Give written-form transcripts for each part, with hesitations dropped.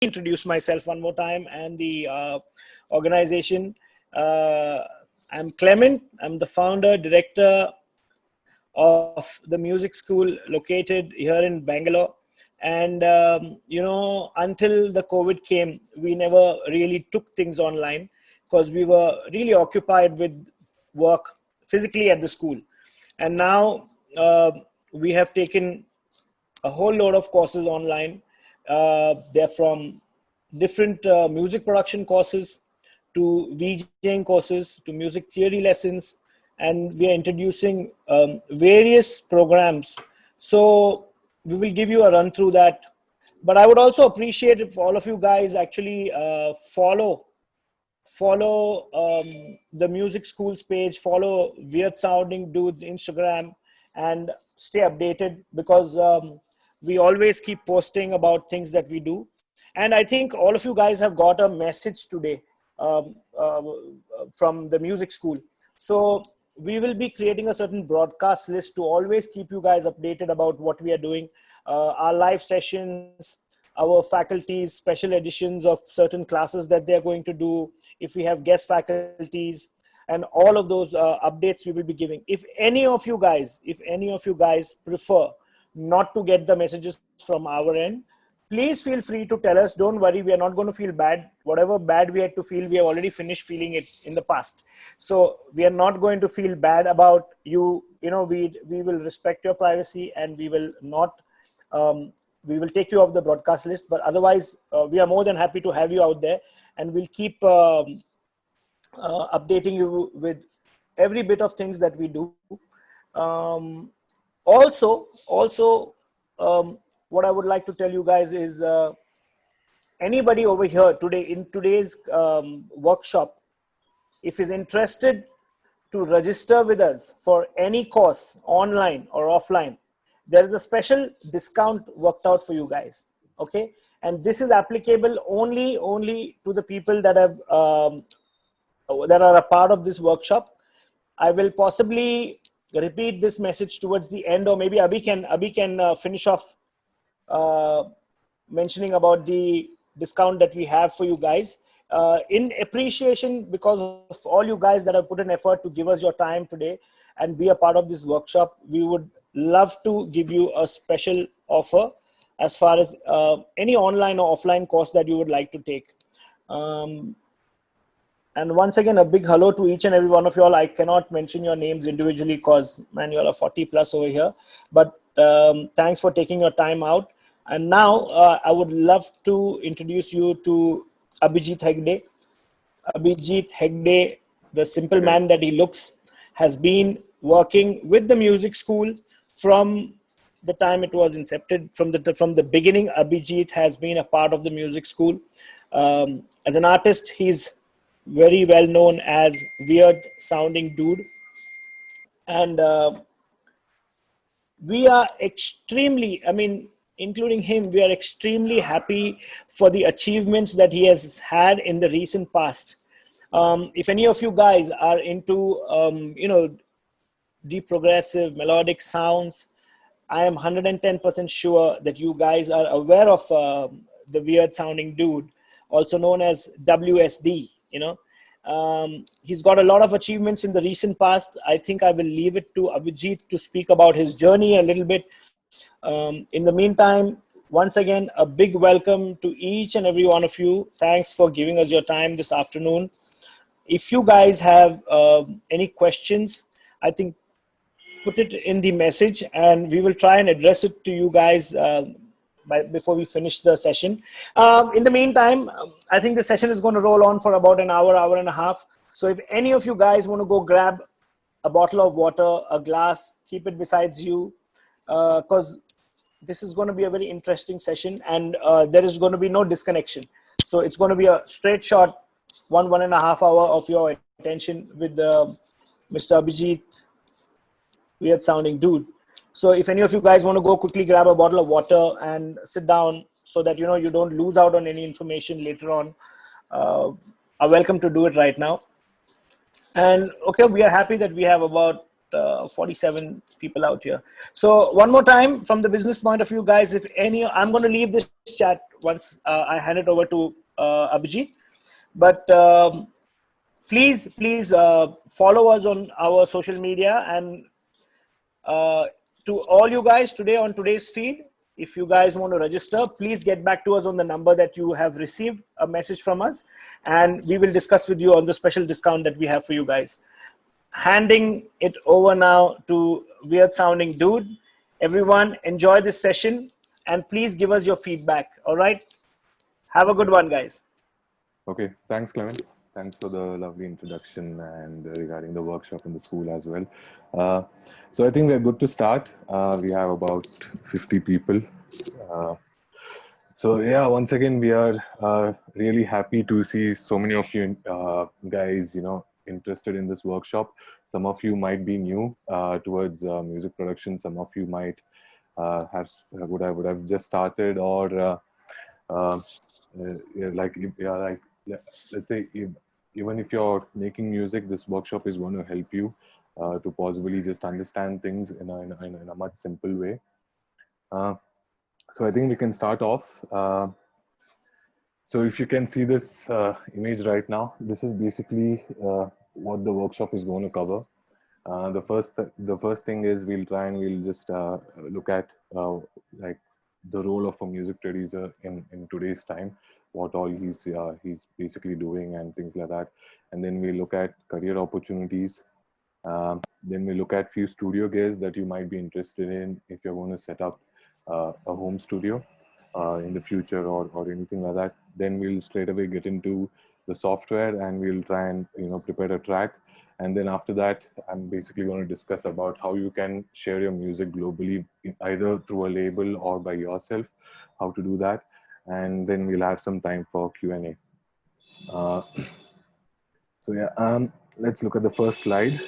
introduce myself one more time and the organization. I'm Clement. I'm the founder, director of the music school located here in Bangalore. And, until the COVID came, we never really took things online because we were really occupied with work physically at the school. And now we have taken a whole load of courses online. They're from different music production courses to VJing courses to music theory lessons, and we are introducing various programs. So we will give you a run through that. But I would also appreciate if all of you guys actually follow the music schools page, follow Weird Sounding Dudes Instagram, and stay updated because we always keep posting about things that we do. And I think all of you guys have got a message today from the music school. So we will be creating a certain broadcast list to always keep you guys updated about what we are doing, our live sessions, our faculties, special editions of certain classes that they're going to do, if we have guest faculties, and all of those updates we will be giving. If any of you guys prefer not to get the messages from our end, please feel free to tell us. Don't worry, we are not going to feel bad. Whatever bad we had to feel, we have already finished feeling it in the past. So we are not going to feel bad about you. We will respect your privacy, and we will not, we will take you off the broadcast list. But otherwise, we are more than happy to have you out there, and we'll keep updating you with every bit of things that we do. Also, what I would like to tell you guys is anybody over here today in today's workshop, if is interested to register with us for any course online or offline, there is a special discount worked out for you guys. Okay. And this is applicable only to the people that have that are a part of this workshop. I will possibly repeat this message towards the end, or maybe Abhi can finish off mentioning about the discount that we have for you guys. In appreciation, because of all you guys that have put an effort to give us your time today and be a part of this workshop, we would love to give you a special offer as far as any online or offline course that you would like to take. And once again, a big hello to each and every one of you all. I cannot mention your names individually because, man, you all are 40 plus over here. But thanks for taking your time out. And now I would love to introduce you to Abhijit Hegde. Abhijit Hegde, the simple man that he looks, has been working with the music school from the time it was incepted. From the beginning, Abhijit has been a part of the music school. As an artist, he's very well known as Weird Sounding Dude. And we are extremely, including him, we are extremely happy for the achievements that he has had in the recent past. If any of you guys are into, deep progressive melodic sounds, I am 110% sure that you guys are aware of the Weird Sounding Dude, also known as WSD. He's got a lot of achievements in the recent past. I think I will leave it to Abhijit to speak about his journey a little bit. In the meantime, once again, a big welcome to each and every one of you. Thanks for giving us your time this afternoon. If you guys have any questions, I think put it in the message and we will try and address it to you guys before we finish the session. In the meantime, I think the session is going to roll on for about an hour and a half. So if any of you guys want to go grab a bottle of water, a glass, keep it besides you, because this is going to be a very interesting session, and there is going to be no disconnection. So it's going to be a straight shot, one and a half hour of your attention with Mr. Abhijit, Weird Sounding Dude. So if any of you guys want to go quickly grab a bottle of water and sit down so that, you don't lose out on any information later on, are welcome to do it right now. And okay, we are happy that we have about 47 people out here. So one more time, from the business point of view, guys, if any, I'm going to leave this chat once I hand it over to Abhijit. But please follow us on our social media, and to all you guys today on today's feed, if you guys want to register, please get back to us on the number that you have received a message from us, and we will discuss with you on the special discount that we have for you guys. Handing it over now to Weird Sounding Dude. Everyone, enjoy this session, and please give us your feedback. All right, have a good one, guys. Okay, thanks, Clement. Thanks for the lovely introduction and regarding the workshop in the school as well. So I think we're good to start. We have about 50 people. Uh, so yeah, once again, we are really happy to see so many of you guys, interested in this workshop. Some of you might be new towards music production. Some of you might would have just started, or yeah, let's say even if you're making music, this workshop is going to help you to possibly just understand things in a much simple way. So I think we can start off. So if you can see this image right now, this is basically what the workshop is going to cover. The first thing is we'll just look at like the role of a music producer in today's time, what all he's basically doing and things like that. And then we look at career opportunities. Then we look at few studio gears that you might be interested in if you're going to set up a home studio in the future, or anything like that. Then we'll straight away get into the software, and we'll try and prepare a track. And then after that, I'm basically going to discuss about how you can share your music globally, either through a label or by yourself, how to do that. And then we'll have some time for Q&A. So yeah, let's look at the first slide.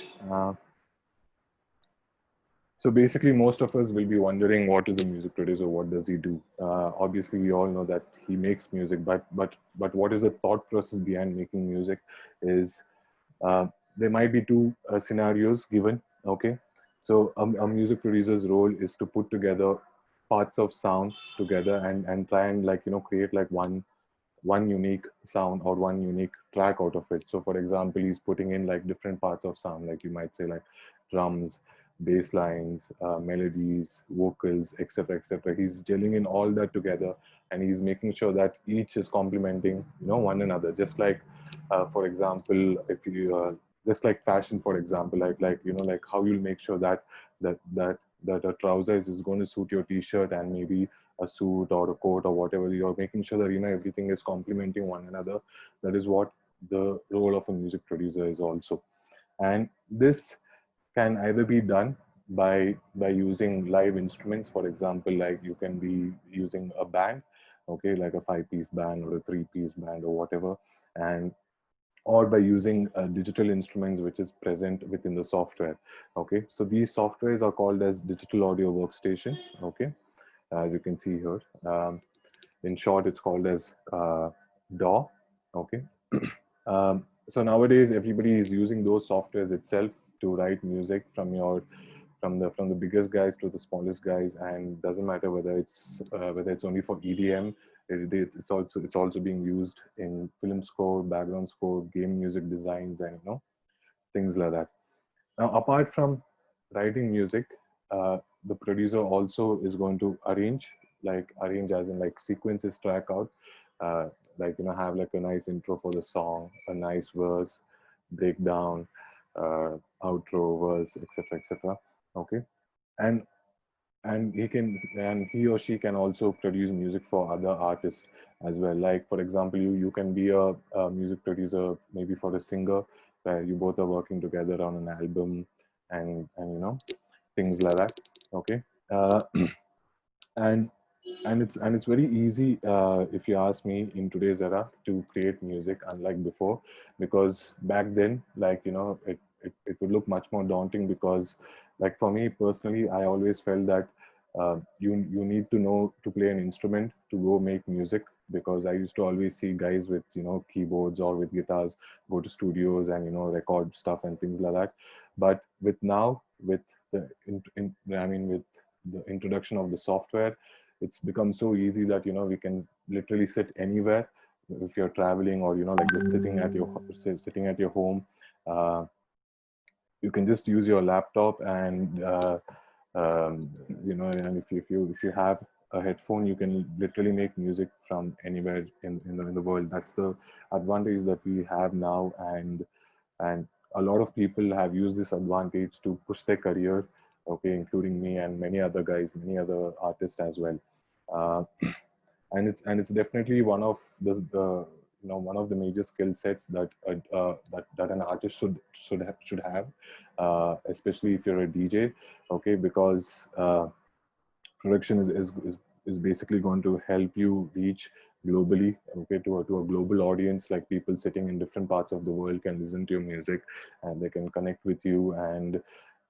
So basically, most of us will be wondering, what is a music producer? What does he do? Obviously, we all know that he makes music, but what is the thought process behind making music? Is there might be two scenarios given. Okay, so a music producer's role is to put together parts of sound together and try and create like one unique sound or one unique track out of it. So for example, he's putting in like different parts of sound, like you might say like drums, bass lines, melodies, vocals, etc., etc. He's gelling in all that together, and he's making sure that each is complementing one another. Just like for example, if you just like fashion, for example, like how you'll make sure that a trousers is going to suit your t-shirt, and maybe a suit or a coat or whatever, you're making sure that everything is complementing one another. That is what the role of a music producer is also. And this can either be done by using live instruments. For example, like you can be using a band, okay, like a 5-piece band or a 3-piece band or whatever, and or by using digital instruments which is present within the software. Okay, so these softwares are called as digital audio workstations. Okay, as you can see here. In short, it's called as DAW. Okay. So nowadays, everybody is using those softwares itself to write music, from the biggest guys to the smallest guys, and doesn't matter whether it's only for EDM. It's also being used in film score, background score, game music designs, and things like that. Now, apart from writing music, the producer also is going to arrange as in like sequence his track out, have like a nice intro for the song, a nice verse, breakdown, outro, verse, etc., etc. Okay, and he or she can also produce music for other artists as well. Like for example, you can be a music producer maybe for a singer, where you both are working together on an album, and things like that. Okay. And it's very easy, if you ask me, in today's era to create music, unlike before, because back then, it would look much more daunting, because like for me personally, I always felt that you need to know to play an instrument to go make music, because I used to always see guys with keyboards or with guitars go to studios and record stuff and things like that. But with now, with with the introduction of the software, it's become so easy that we can literally sit anywhere if you're traveling, or like just sitting at your home. uh, you can just use your laptop, and and if you have a headphone, you can literally make music from anywhere in the world. That's the advantage that we have now. And a lot of people have used this advantage to push their career, okay, including me and many other guys, many other artists as well. uh, and it's definitely one of the one of the major skill sets that that an artist should have, especially if you're a DJ, okay, because production is basically going to help you reach globally, okay, to a global audience. Like people sitting in different parts of the world can listen to your music, and they can connect with you. And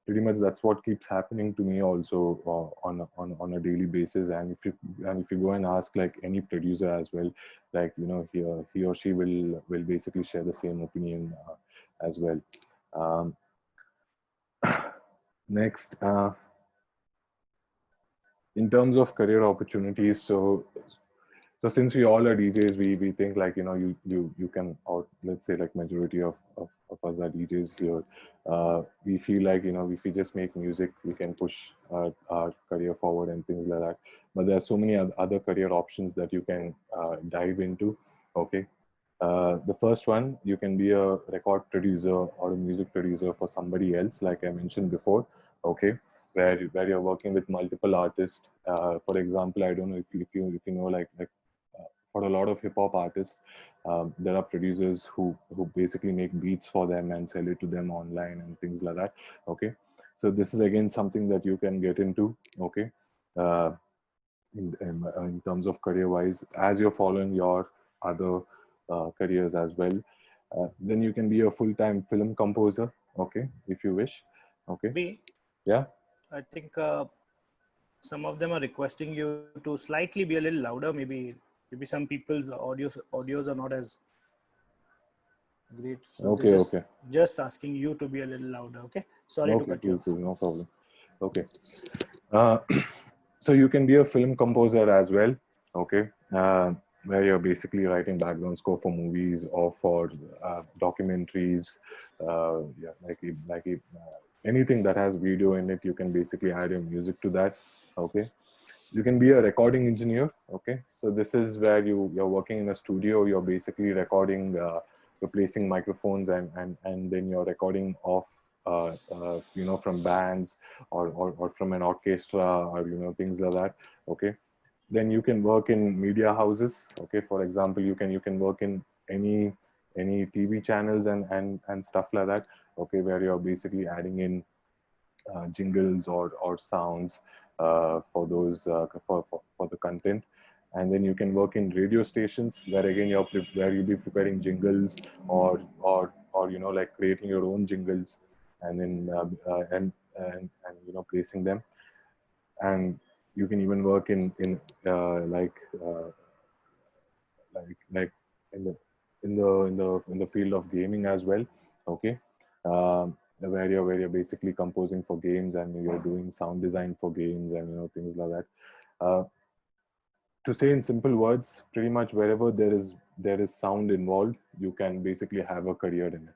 pretty much that's what keeps happening to me also, on a daily basis. And if you go and ask like any producer as well, like he or she will basically share the same opinion as well. um, Next, in terms of career opportunities, so since we all are DJs, we think like you can, or let's say like majority of us are DJs here. We feel like if we just make music, we can push our career forward and things like that. But there are so many other career options that you can dive into. Okay, the first one, you can be a record producer or a music producer for somebody else, like I mentioned before. Okay, where you're working with multiple artists. For example, I don't know if you know, like for a lot of hip hop artists, there are producers who basically make beats for them and sell it to them online and things like that. Okay, so this is again something that you can get into. Okay, uh, in terms of career wise, as you're following your other careers as well. Then you can be a full-time film composer, okay, if you wish. Okay, Be, yeah. I think some of them are requesting you to slightly be a little louder. Maybe some people's audios are not as great, so they're Okay, okay, just asking you to be a little louder. Okay, sorry to okay, cut you cool, off. cool, no problem. Okay, uh, so you can be a film composer as well. Okay, where you're basically writing background score for movies or for documentaries. Yeah, anything that has video in it, you can basically add your music to that. Okay, you can be a recording engineer. Okay, so this is where you're working in a studio. You're basically recording, you're placing microphones, and then you're recording off from bands, or from an orchestra, or things like that. Okay, then you can work in media houses. Okay, for example, you can work in any TV channels and stuff like that. Okay, where you're basically adding in jingles or sounds for those for the content. And then you can work in radio stations, where again where you'll be preparing jingles, or like creating your own jingles, and then placing them. And you can even work in like in the field of gaming as well. Okay, where you're basically composing for games, and you're doing sound design for games, and things like that. To say in simple words, pretty much wherever there is sound involved, you can basically have a career in it.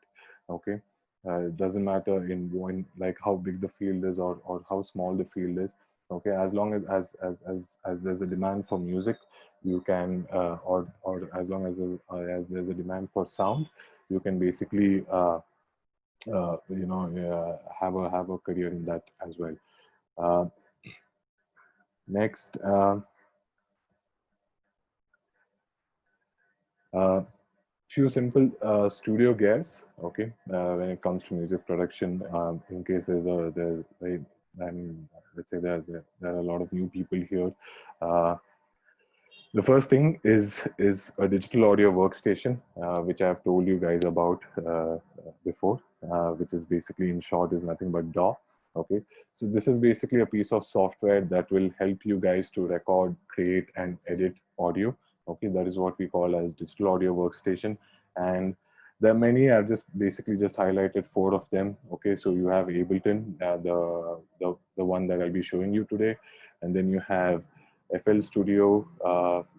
Okay, it doesn't matter like how big the field is, or how small the field is. Okay, as long as there's a demand for music, you can, or as long as there's a demand for sound, you can basically have a career in that as well. uh, Next, few simple studio gears. Okay, when it comes to music production, in case I mean, let's say there are a lot of new people here. uh, the first thing is a digital audio workstation, which I've told you guys about before, which is basically, in short, is nothing but DAW. Okay, so this is basically a piece of software that will help you guys to record, create, and edit audio. Okay, that is what we call as digital audio workstation. And There are many. I've just basically just highlighted 4 of them. Okay, so you have Ableton, the one that I'll be showing you today, and then you have FL Studio,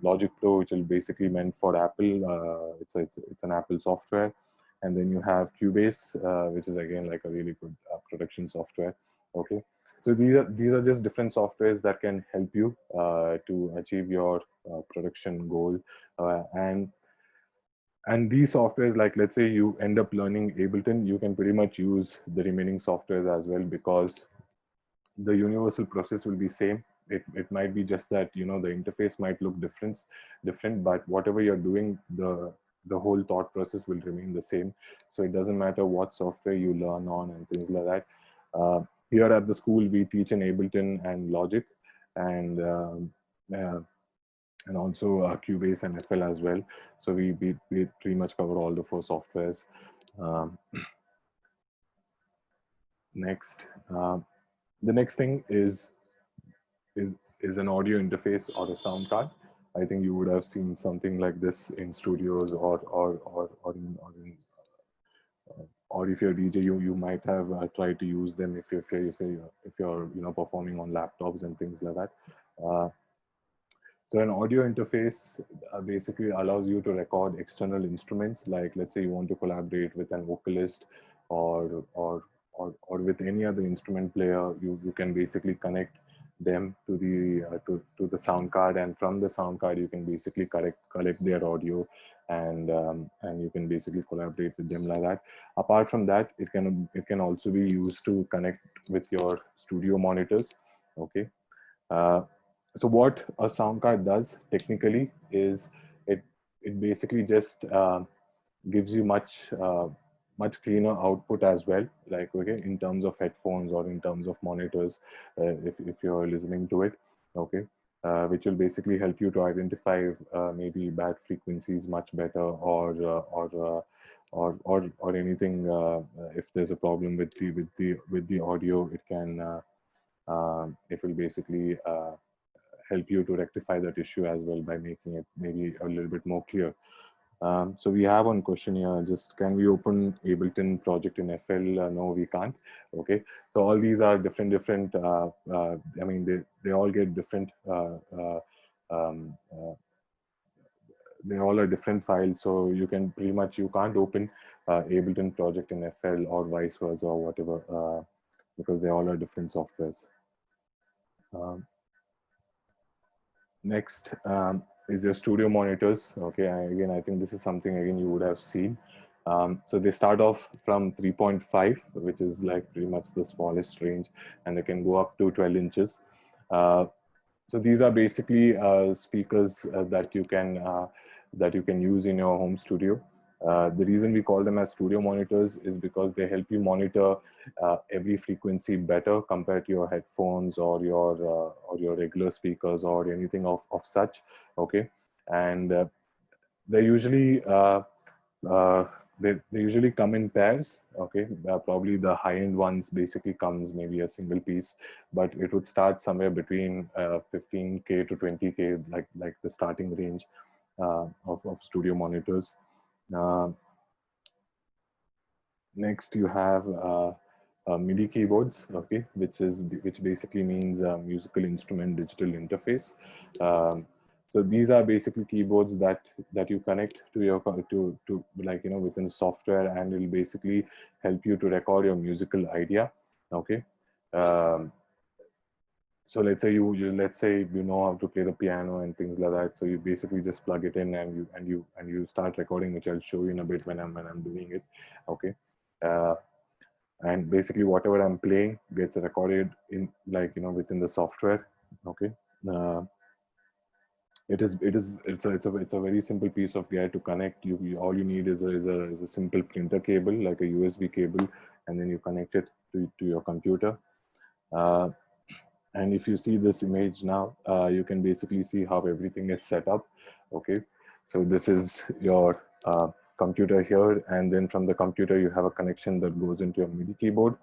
Logic Pro, which is basically meant for Apple. It's an Apple software, and then you have Cubase, which is again like a really good production software. Okay, so these are just different softwares that can help you to achieve your production goal, and these softwares, like let's say you end up learning Ableton, you can pretty much use the remaining softwares as well, because the universal process will be same. It might be just that, you know, the interface might look different, but whatever you're doing, the whole thought process will remain the same. So it doesn't matter what software you learn on and things like that. Here at the school, we teach in Ableton and Logic, and uh, also Cubase and FL as well. So we pretty much cover all the 4 softwares. Um, next, the next thing is is an audio interface or a sound card. I think you would have seen something like this in studios, or if you're a DJ, you might have tried to use them if you're you know, performing on laptops and things like that. Uh, So an audio interface basically allows you to record external instruments. Like let's say you want to collaborate with an vocalist, or with any other instrument player. You can basically connect them to the sound card, and from the sound card you can basically collect their audio, and you can basically collaborate with them like that. Apart from that, it can also be used to connect with your studio monitors. Okay. Uh, so what a sound card does technically is it basically just gives you much cleaner output as well, like okay, in terms of headphones or in terms of monitors, if you're listening to it. Okay. Which will basically help you to identify maybe bad frequencies much better, or anything. If there's a problem with the audio, it will basically help you to rectify that issue as well by making it maybe a little bit more clear. So we have one question here. Just, can we open Ableton project in FL? No, we can't. Okay. So all these are different. I mean, they all get different. Um, uh, they all are different files. So you can't open Ableton project in FL or vice versa or whatever, because they all are different softwares. Um, Next is your studio monitors. Okay, again, I think this is something again you would have seen. So they start off from 3.5, which is like pretty much the smallest range, and they can go up to 12 inches. So these are basically speakers that you can use in your home studio. The reason we call them as studio monitors is because they help you monitor every frequency better compared to your headphones or your regular speakers or anything of such. Okay, and they usually uh, they usually come in pairs. Okay, probably the high-end ones basically comes maybe a single piece, but it would start somewhere between 15K to 20K, like the starting range of studio monitors. Uh, Next, you have MIDI keyboards, okay, which basically means musical instrument digital interface. Um, so these are basically keyboards that you connect to your to like, you know, within software, and it will basically help you to record your musical idea. Okay. Um, so let's say you know how to play the piano and things like that. So you basically just plug it in, and you start recording, which I'll show you in a bit when I'm doing it. Okay. Uh, and basically whatever I'm playing gets recorded in, like, you know, within the software. Okay. Uh, it's a very simple piece of gear to connect. All you need is a simple printer cable, like a USB cable, and then you connect it to your computer. Uh, and if you see this image now, you can basically see how everything is set up. Okay, so this is your computer here, and then from the computer you have a connection that goes into your MIDI keyboard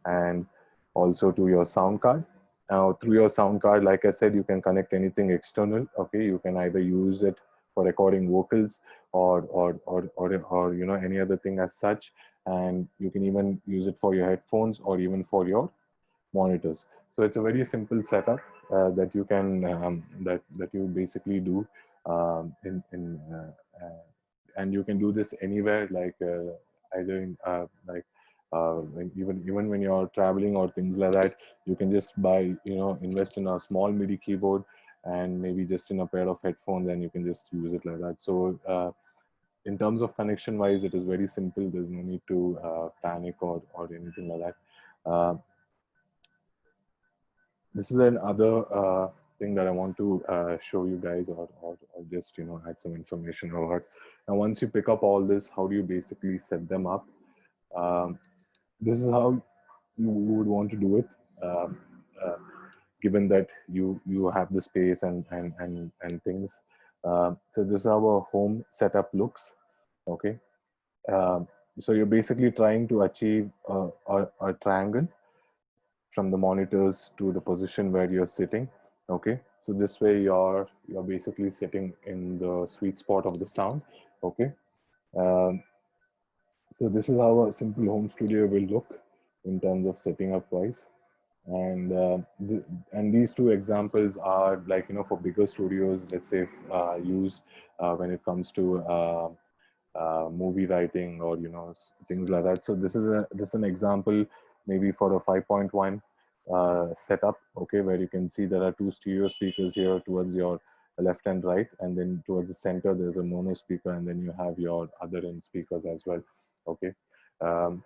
and also to your sound card. Now through your sound card, like I said, you can connect anything external. Okay, you can either use it for recording vocals or you know, any other thing as such. And you can even use it for your headphones or even for your monitors. So it's a very simple setup that you can that you basically do and you can do this anywhere, like either in even when you're traveling or things like that. You can just buy, you know, invest in a small MIDI keyboard and maybe just in a pair of headphones, and you can just use it like that. So in terms of connection wise, it is very simple. There's no need to panic or anything like that. This is another thing that I want to show you guys, or just, you know, add some information over it. Now, once you pick up all this, how do you basically set them up? This is how you would want to do it, um, uh, given that you have the space and things. So this is how a home setup looks. Okay, um, so you're basically trying to achieve a triangle from the monitors to the position where you're sitting. Okay, so this way you're basically sitting in the sweet spot of the sound. Okay, um, so this is how a simple home studio will look in terms of setting up wise. And and these two examples are, like, you know, for bigger studios, let's say, used when it comes to movie writing, or, you know, things like that. So this is an example maybe for a 5.1 setup. Okay, where you can see there are two stereo speakers here towards your left and right, and then towards the center there's a mono speaker, and then you have your other end speakers as well. Okay, um,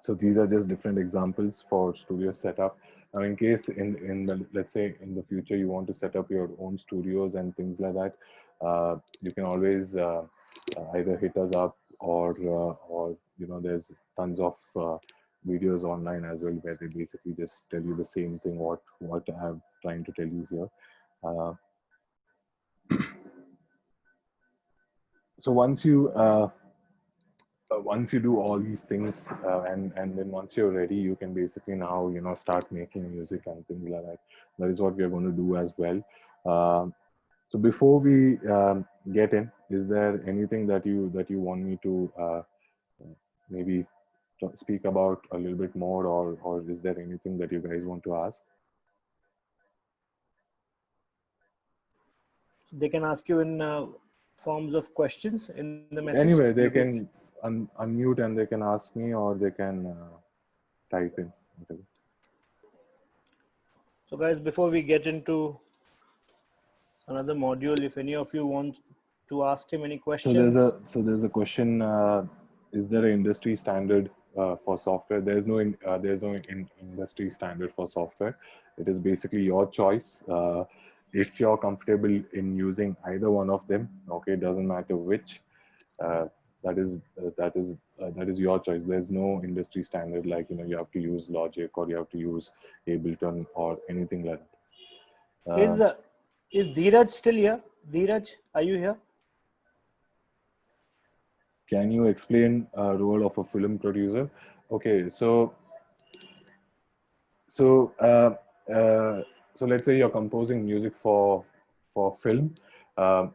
so these are just different examples for studio setup. Now, in case in the, let's say, in the future you want to set up your own studios and things like that, you can always either hit us up, or, you know, there's tons of videos online as well, where they basically just tell you the same thing what I'm trying to tell you here. Uh, so once you do all these things, and then once you're ready, you can basically now, you know, start making music and things like that. That is what we are going to do as well. So before we get in, is there anything that you want me to maybe speak about a little bit more, or is there anything that you guys want to ask? They can ask you in forms of questions in the message. Anyway, You they could. can unmute and they can ask me, or they can type in whatever. So, guys, before we get into another module, if any of you want to ask him any questions. So there's a question. Is there an industry standard for software? There's no industry standard for software. It is basically your choice. If you're comfortable in using either one of them, okay, it doesn't matter which. Uh, that is your choice. There's no industry standard, like, you know, you have to use Logic or you have to use Ableton or anything like that. Is is Dheeraj still here? Dheeraj, are you here? Can you explain a role of a film producer? Okay, so so let's say you're composing music for film. Uh,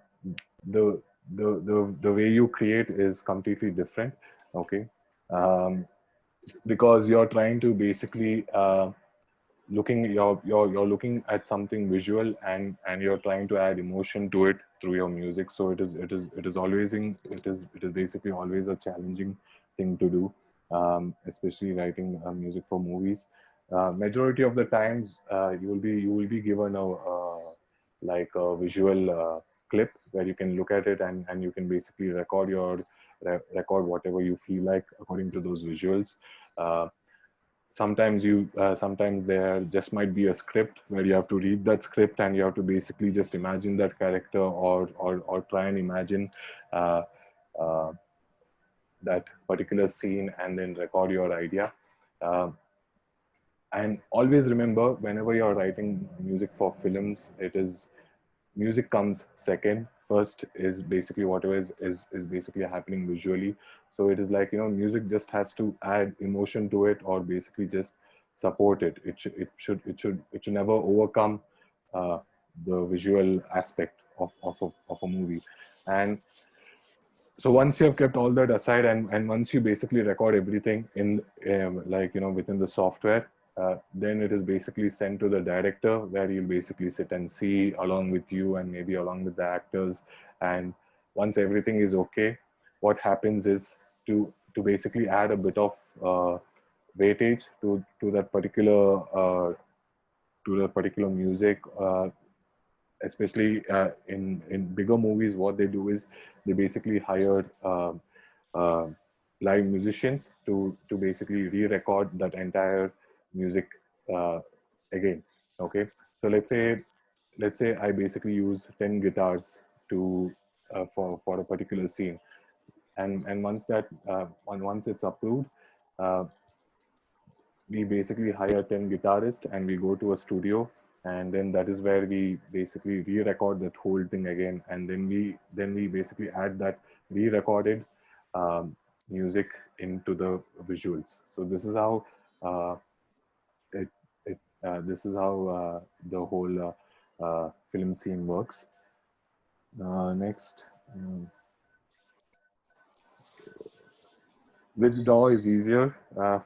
the the way you create is completely different. Okay, um, because you're trying to basically you're looking at something visual, and you're trying to add emotion to it through your music. So it is basically always a challenging thing to do, especially writing music for movies. Majority of the times you will be given like a visual clip where you can look at it, and you can basically record whatever you feel like according to those visuals. uh, Sometimes there just might be a script where you have to read that script, and you have to basically just imagine that character, or try and imagine uh, uh, that particular scene, and then record your idea. Uh, and always remember, whenever you're writing music for films, it is music comes second. First is basically whatever is basically happening visually. So it is like, you know, music just has to add emotion to it, or basically just support it should never overcome uh, the visual aspect of a movie. And so once you have kept all that aside, and once you basically record everything in like within the software, then it is basically sent to the director, where you'll basically sit and see along with you and maybe along with the actors. And once everything is okay, what happens is to basically add a bit of weightage to that particular music, especially in bigger movies. What they do is they basically hire uh, live musicians to basically re-record that entire music uh, again. Okay, so let's say I basically use 10 guitars to for a particular scene, and once that once it's approved, uh, we basically hire 10 guitarists and we go to a studio, and then that is where we basically re-record that whole thing again, and then we basically add that re-recorded um, music into the visuals. So this is how uh, it, this is how the whole film scene works. Next, which DAW is easier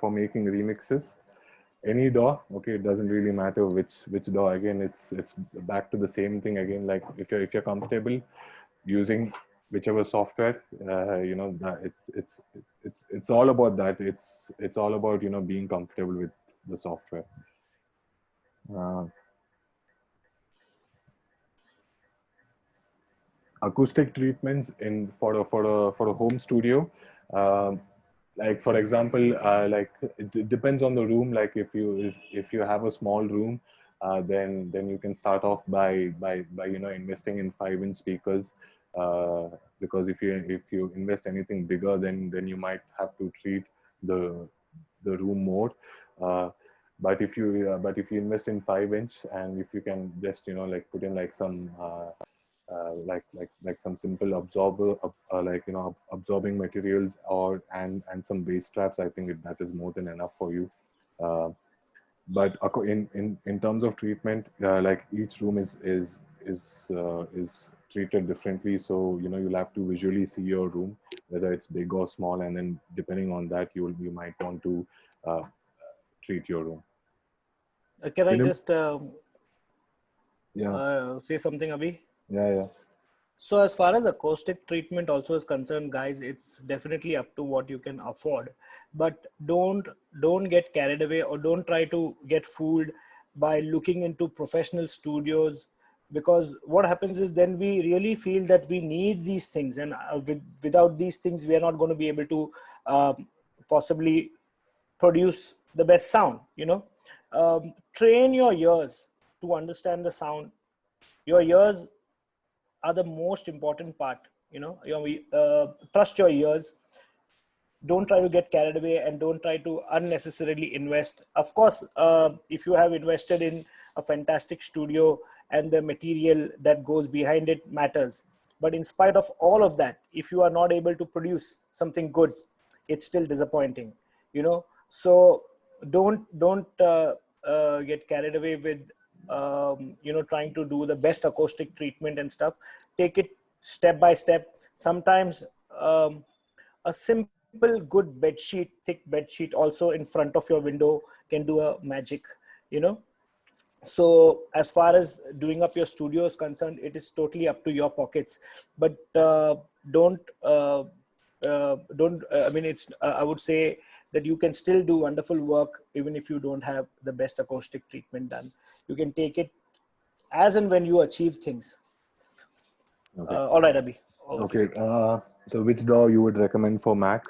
for making remixes? Any DAW, okay, it doesn't really matter which DAW. Again, it's back to the same thing again. Like if you're comfortable using whichever software, that it's all about that. It's all about being comfortable with the software. Uh, Acoustic treatments in for a home studio. Um, like for example, like it depends on the room. Like if you have a small room, then you can start off by investing in 5-inch speakers, uh, because if you invest anything bigger, then you might have to treat the the room more. uh, but if you invest in 5-inch, and if you can just like put in like some like some simple absorber, like absorbing materials, or and some bass traps, I think that is more than enough for you. uh, but in terms of treatment, like each room is treated differently, so you'll have to visually see your room, whether it's big or small, and then depending on that, you might want to uh, treat your room. Can I Film. just Yeah, say something, Abhi? yeah, yeah. So as far as acoustic treatment also is concerned, guys, it's definitely up to what you can afford. But don't get carried away, or don't try to get fooled by looking into professional studios, because what happens is then we really feel that we need these things, and without these things we are not going to be able to possibly produce the best sound. Train your ears to understand the sound. Your ears are the most important part. Trust your ears. Don't try to get carried away, and don't try to unnecessarily invest. Of course, if you have invested in a fantastic studio, and the material that goes behind it matters, but in spite of all of that, if you are not able to produce something good, it's still disappointing. So don't get carried away with trying to do the best acoustic treatment and stuff. Take it step by step. Sometimes a simple good bed sheet, thick bed sheet also in front of your window can do a magic. you know so as far as doing up your studio is concerned, it is totally up to your pockets. But don't I mean, it's I would say that you can still do wonderful work even if you don't have the best acoustic treatment done. You can take it as and when you achieve things. Okay. All right, Abhi, over to Okay. you. So which DAW you would recommend for Mac?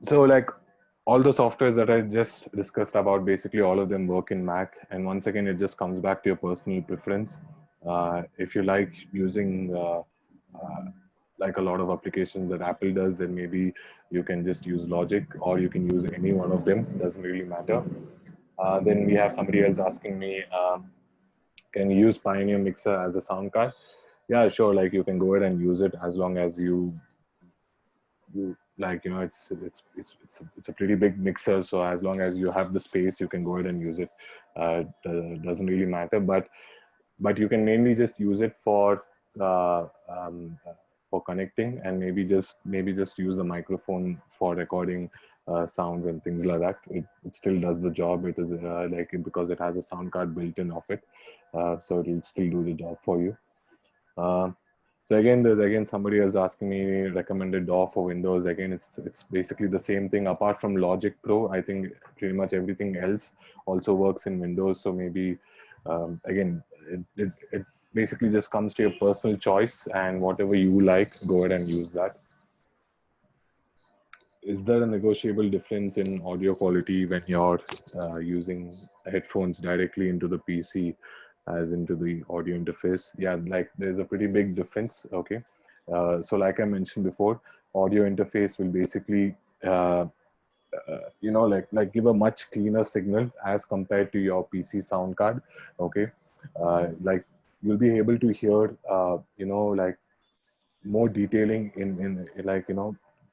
So like all the softwares that I just discussed about, basically all of them work in Mac. And once again, it just comes back to your personal preference. If you like using like a lot of applications that Apple does, then maybe you can just use Logic, or you can use any one of them. Doesn't really matter. Then we have somebody else asking me, can you use Pioneer Mixer as a sound card? Yeah, sure. Like you can go ahead and use it as long as you like it's a pretty big mixer, so as long as you have the space, you can go ahead and use it. It doesn't really matter. But but you can mainly just use it uh, um, for connecting, and maybe just use the microphone for recording sounds and things like that. It still does the job. It is because it has a sound card built in of it, so it will still do the job for you. Uh, so again, there's somebody else asking me recommended DAW for Windows. Again, it's basically the same thing. Apart from Logic Pro, I think pretty much everything else also works in Windows. So maybe again, it basically just comes to your personal choice, and whatever you like, go ahead and use that. Is there a negotiable difference in audio quality when you're using headphones directly into the PC as into the audio interface? Yeah, like there's a pretty big difference. Okay. So like I mentioned before, audio interface will basically, like give a much cleaner signal as compared to your PC sound card. Okay. Like you'll be able to hear, like more detailing in like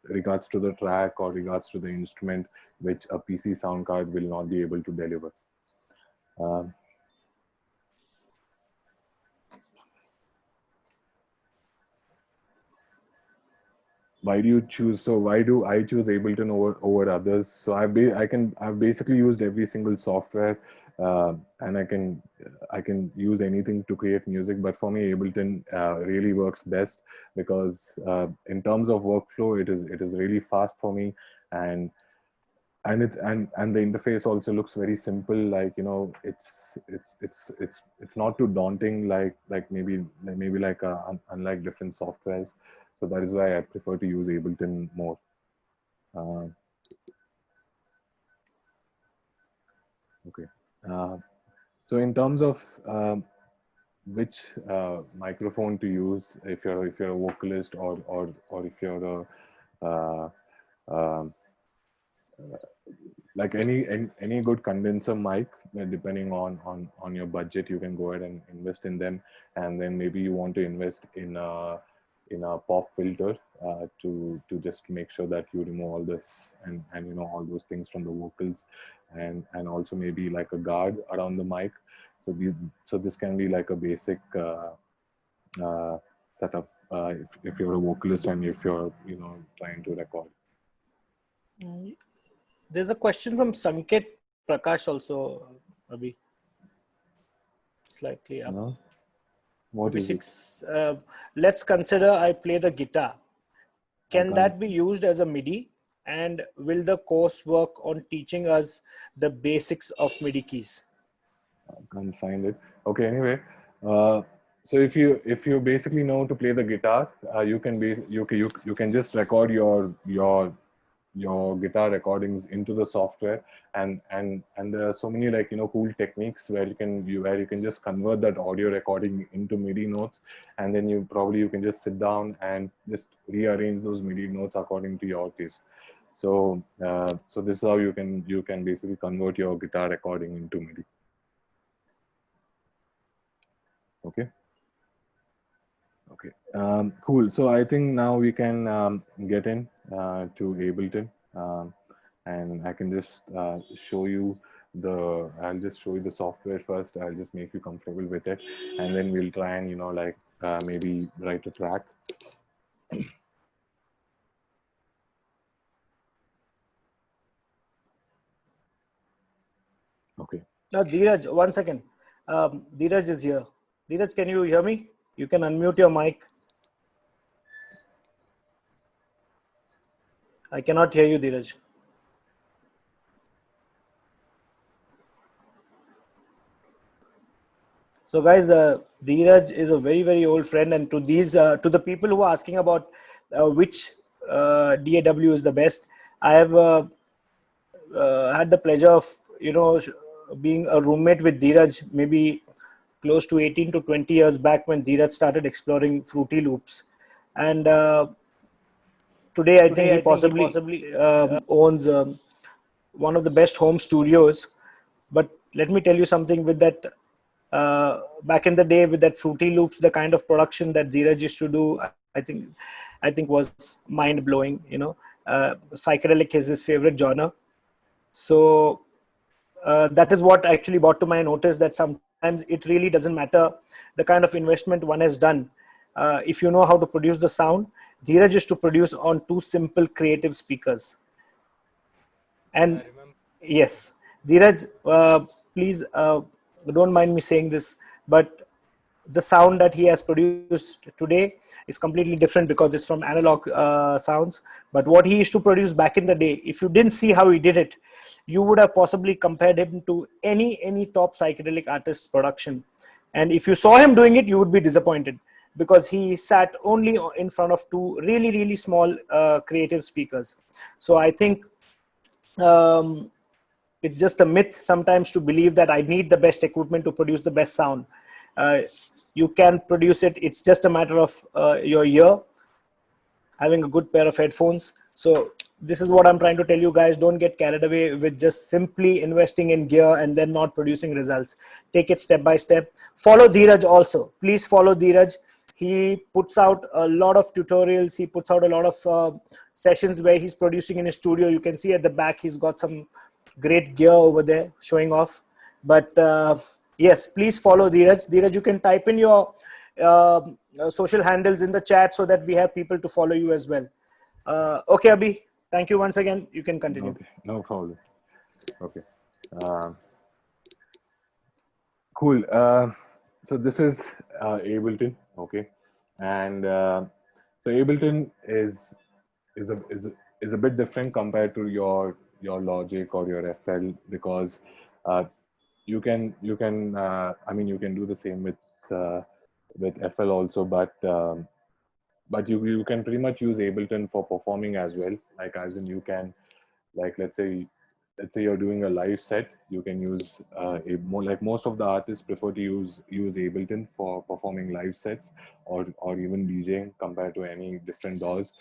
regards to the track or regards to the instrument, which a PC sound card will not be able to deliver. Um, why do you choose? So why do I choose Ableton over others? So I've basically used every single software, and I can use anything to create music. But for me, Ableton really works best because in terms of workflow, it is really fast for me, and and the interface also looks very simple. Like it's not too daunting like maybe like unlike different softwares. So that is why I prefer to use Ableton more. uh, okay. uh, so in terms of which microphone to use, if you're a vocalist, or if you're a uh, um, like any good condenser mic, depending on your budget, you can go ahead and invest in them. And then maybe you want to invest in a pop filter, to just make sure that you remove all this and all those things from the vocals, and also maybe like a guard around the mic. So this can be like a basic setup, if you're a vocalist and if you're trying to record. There's a question from Sanket Prakash also, Abhi. Slightly up. What is it? Let's consider I play the guitar. Can Okay. that be used as a MIDI? And will the course work on teaching us the basics of MIDI keys? I can't find it. Okay, anyway, uh, so if you basically know to play the guitar, you can just record your guitar recordings into the software, and there are so many cool techniques where you can just convert that audio recording into MIDI notes, and then you can just sit down and just rearrange those MIDI notes according to your taste. So this is how you can basically convert your guitar recording into MIDI. Okay. Okay. Cool. So I think now we can get in to Ableton, and I can just show you I'll just show you the software first. I'll just make you comfortable with it, and then we'll try and maybe write a track. Okay. Dheeraj, 1 second. Dheeraj is here. Dheeraj, can you hear me? You can unmute your mic. I cannot hear you, Dheeraj. So, guys, Dheeraj is a very, very old friend, and to the people who are asking about which DAW is the best, I have had the pleasure of being a roommate with Dheeraj, maybe close to 18 to 20 years back, when Dheeraj started exploring Fruity Loops, and today I think he possibly owns one of the best home studios. But let me tell you something, with that back in the day, with that Fruity Loops, the kind of production that Dheeraj used to do, I think was mind blowing. Psychedelic is his favorite genre. So that is what actually brought to my notice that sometimes it really doesn't matter the kind of investment one has done. If you know how to produce the sound, Dheeraj used to produce on two simple creative speakers. Yeah, And I remember. yes, Dheeraj, please don't mind me saying this, but the sound that he has produced today is completely different because it's from analog sounds. But what he used to produce back in the day, if you didn't see how he did it, you would have possibly compared him to any top psychedelic artist's production. And if you saw him doing it, you would be disappointed because he sat only in front of two really small creative speakers. So I think um, it's just a myth sometimes to believe that I need the best equipment to produce the best sound. Uh, you can produce it. It's just a matter of your ear, having a good pair of headphones. So this is what I'm trying to tell you guys. Don't get carried away with just simply investing in gear and then not producing results. Take it step by step. Follow Dheeraj also. Please follow Dheeraj. He puts out a lot of tutorials. He puts out a lot of sessions where he's producing in his studio. You can see at the back he's got some great gear over there showing off. But yes, please follow Dheeraj. Dheeraj, you can type in your uh, social handles in the chat so that we have people to follow you as well. Okay, Abhi, thank you once again. You can continue. Okay, no problem. Okay. Um, cool. So this is Ableton. Okay, and so Ableton is a is a, is a bit different compared to your Logic or your FL because uh, you can I mean you can do the same with FL also, but you can pretty much use Ableton for performing as well. Like as in you can, like let's say you're doing a live set, you can use a more, like most of the artists prefer to use Ableton for performing live sets or even DJing compared to any different DAWs.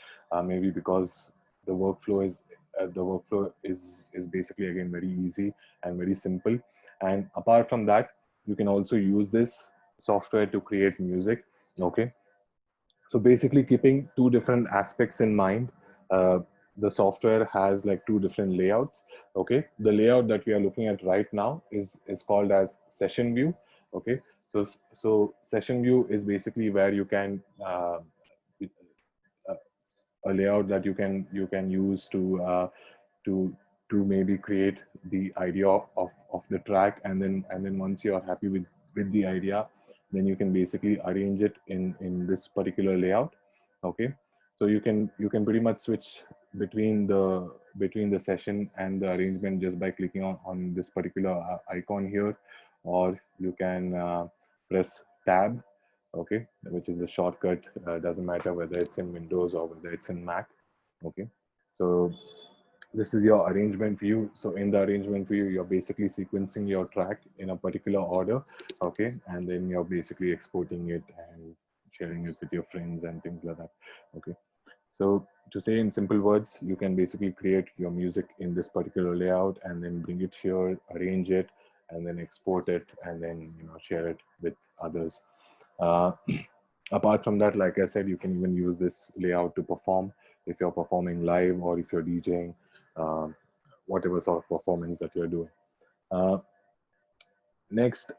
Maybe because the workflow is basically again very easy and very simple. And apart from that, you can also use this software to create music. Okay, so basically keeping two different aspects in mind. uh, the software has like two different layouts. Okay, the layout that we are looking at right now is called as session view. Okay, so session view is basically where you can uh, a layout that you can use to to maybe create the idea of the track, and then once you are happy with the idea, then you can basically arrange it in this particular layout. Okay, so you can pretty much switch between the session and the arrangement just by clicking on this particular icon here, or you can press tab. Okay, which is the shortcut. Doesn't matter whether it's in Windows or whether it's in Mac. Okay, so this is your arrangement view. So in the arrangement view, you're basically sequencing your track in a particular order. Okay, and then you're basically exporting it and sharing it with your friends and things like that. Okay, so to say in simple words, you can basically create your music in this particular layout and then bring it here, arrange it, and then export it, and then share it with others. uh, Apart from that, like I said, you can even use this layout to perform if you're performing live or if you're DJing, um, whatever sort of performance that you're doing. Uh, Next,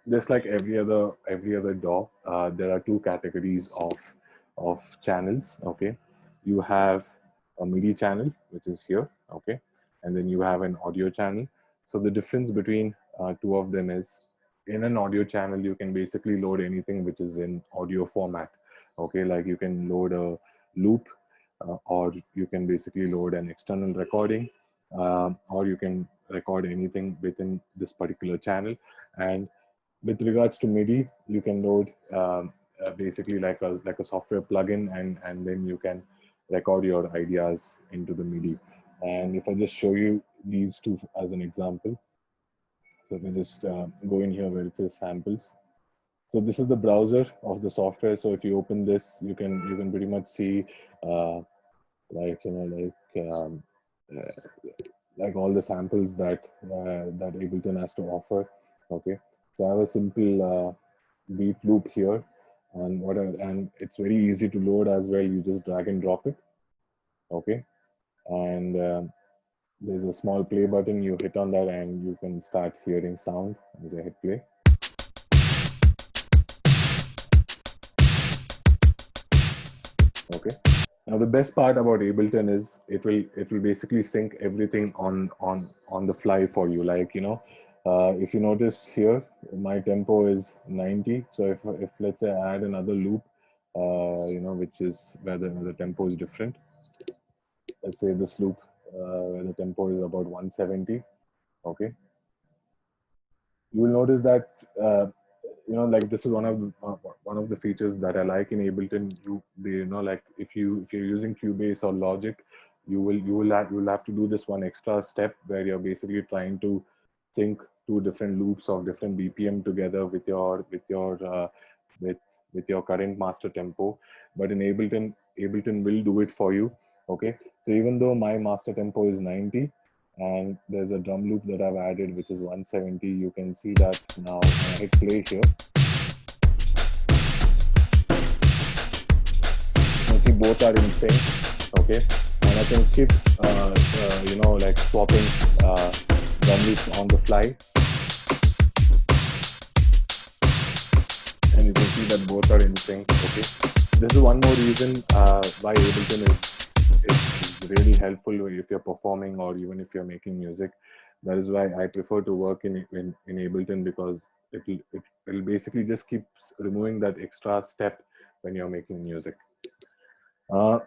just like every other DAW, there are two categories of channels. Okay, you have a MIDI channel, which is here. Okay, and then you have an audio channel. So the difference between two of them is, in an audio channel, you can basically load anything which is in audio format. Okay, like you can load a loop, or you can basically load an external recording, or you can record anything within this particular channel. And with regards to MIDI, you can load basically like a software plugin, and then you can record your ideas into the MIDI. And if I just show you these two as an example, so if I just go in here where it says samples. So this is the browser of the software. So if you open this, you can pretty much see uh, like like all the samples that Ableton has to offer. Okay, so I have a simple beat loop here, and it's very easy to load as well. You just drag and drop it. Okay, and there's a small play button. You hit on that, and you can start hearing sound as I hit play. Okay. Now the best part about Ableton is it will basically sync everything on the fly for you. Like, if you notice here, my tempo is 90. So if let's say I add another loop, which is where the tempo is different. Let's say this loop where the tempo is about 170. Okay, you will notice that like this is one of the features that I like in Ableton. Like if you're using Cubase or Logic, you will have to do this one extra step where you're basically trying to sync two different loops of different BPM together with with your current master tempo. But in Ableton will do it for you. Okay, so even though my master tempo is 90, and there's a drum loop that I've added which is 170. You can see that now when I hit play here, you can see both are in sync. Okay, and I can keep like swapping drum loops on the fly, and you can see that both are in sync. Okay, this is one more reason why Ableton is really helpful if you're performing or even if you're making music. That is why I prefer to work in Ableton, because it'll basically just keeps removing that extra step when you're making music. Uh,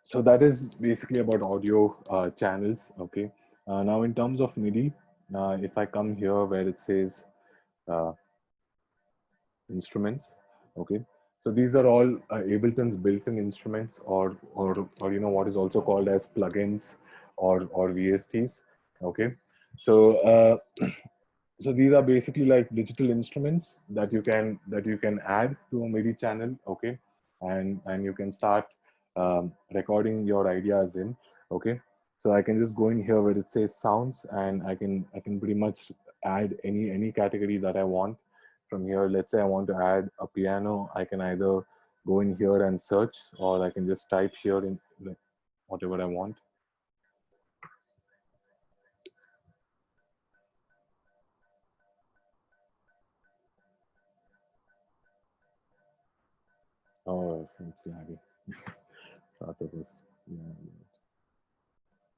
so that is basically about audio channels. Okay. Now in terms of MIDI, if I come here where it says uh, instruments, okay, so these are all Ableton's built-in instruments, or what is also called as plugins or VSTs. Okay, so so these are basically like digital instruments that you can add to a MIDI channel. Okay, and you can start recording your ideas in. Okay, so I can just go in here where it says sounds, and I can pretty much add any category that I want from here. Let's say I want to add a piano. I can either go in here and search, or I can just type here in like whatever I want. Oh, it's laggy. Thought it was, yeah.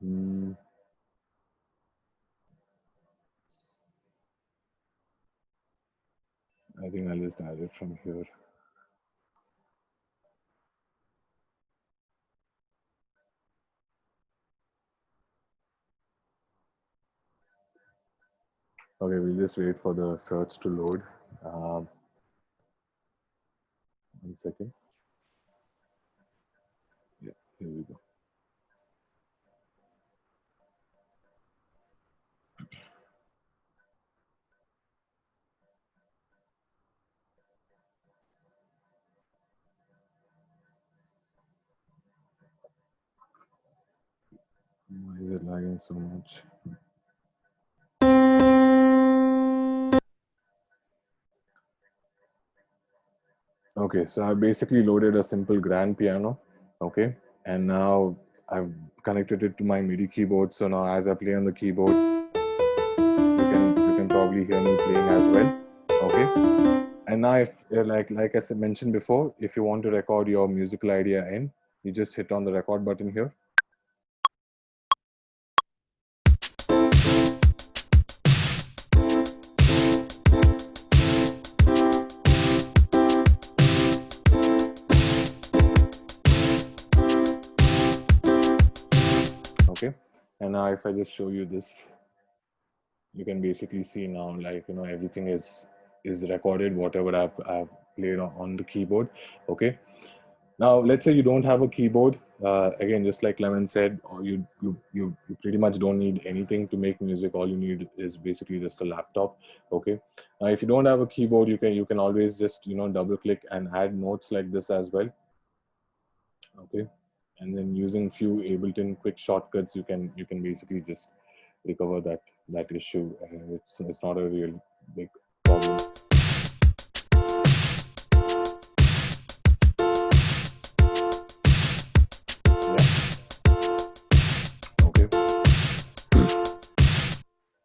Hmm. I think I'll just add it from here. Okay, we'll just wait for the search to load. 1 second. Yeah, here we go. Why is it lagging so much? Okay, so I basically loaded a simple grand piano. Okay, and now I've connected it to my MIDI keyboard. So now as I play on the keyboard, you can probably hear me playing as well. Okay, and now if like I said mentioned before, if you want to record your musical idea in, you just hit on the record button here. Okay, and now if I just show you this, you can basically see now, like, everything is recorded, whatever I've played on the keyboard. Okay, now let's say you don't have a keyboard. Again, just like Lemon said, or you pretty much don't need anything to make music. All you need is basically just a laptop. Okay, now if you don't have a keyboard, you can always just double click and add notes like this as well. Okay, and then using few Ableton quick shortcuts, you can basically just recover that issue. It's not a real big problem. Yeah. Okay.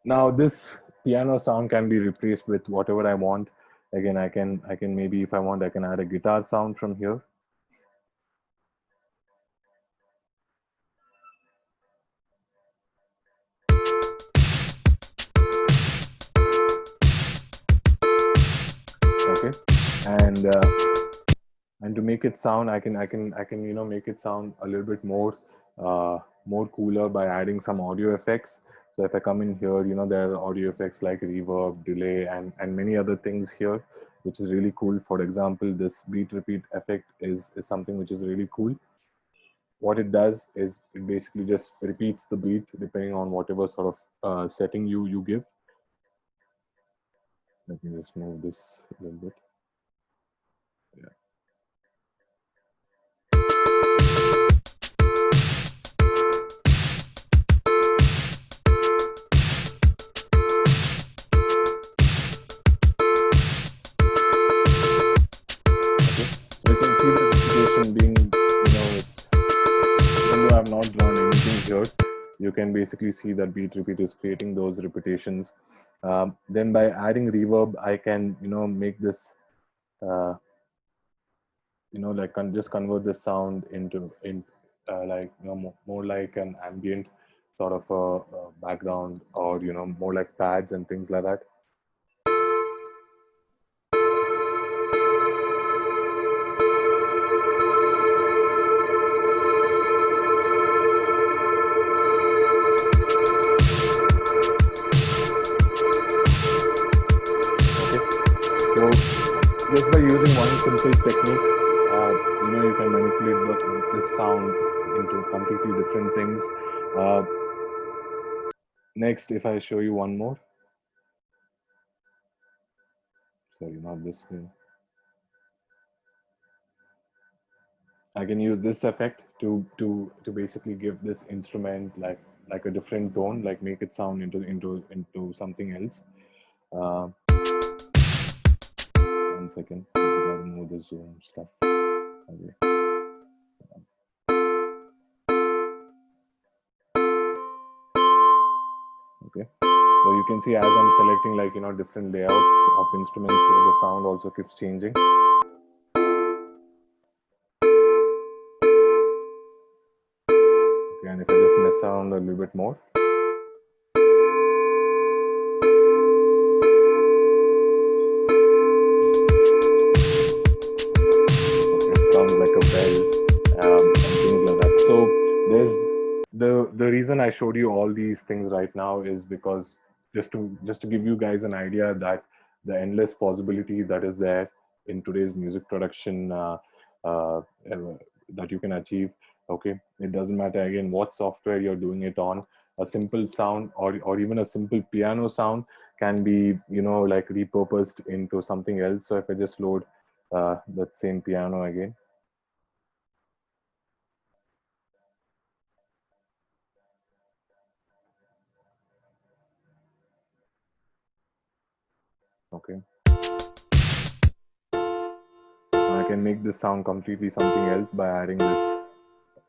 Now this piano sound can be replaced with whatever I want. Again, I can maybe, if I want, I can add a guitar sound from here. Okay, and to make it sound, I can make it sound a little bit more cooler by adding some audio effects. So if I come in here, there are audio effects like reverb, delay, and many other things here, which is really cool. For example, this beat repeat effect is something which is really cool. What it does is it basically just repeats the beat depending on whatever sort of setting you give. Let me just move this a little bit. Yeah. So you can see the repetition being, even though I've not drawn anything here, you can basically see that beat repeat is creating those repetitions. Then by adding reverb, I can, make this, like just convert this sound into like, more like an ambient sort of a background, or, more like pads and things like that. Just by using one simple technique, you can manipulate this sound into completely different things. Next, if I show you one more, sorry, not this one. I can use this effect to basically give this instrument like a different tone, like make it sound into something else. One second, I gotta move the zoom stuff. Okay. Okay, so you can see as I'm selecting, like, different layouts of instruments here, the sound also keeps changing. Okay, and if I just mess around a little bit more, sounds like a bell, and things like that. So there's the reason I showed you all these things right now is because just to give you guys an idea that the endless possibility that is there in today's music production, that you can achieve. Okay, it doesn't matter again what software you're doing it on. A simple sound, or even a simple piano sound, can be, like, repurposed into something else. So if I just load that same piano again. Okay, I can make this sound completely something else by adding this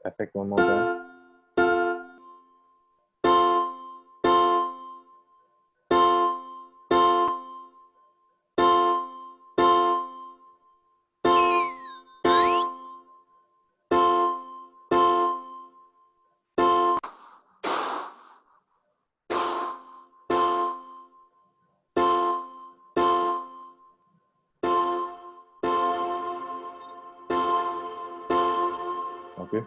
effect one more time. Okay,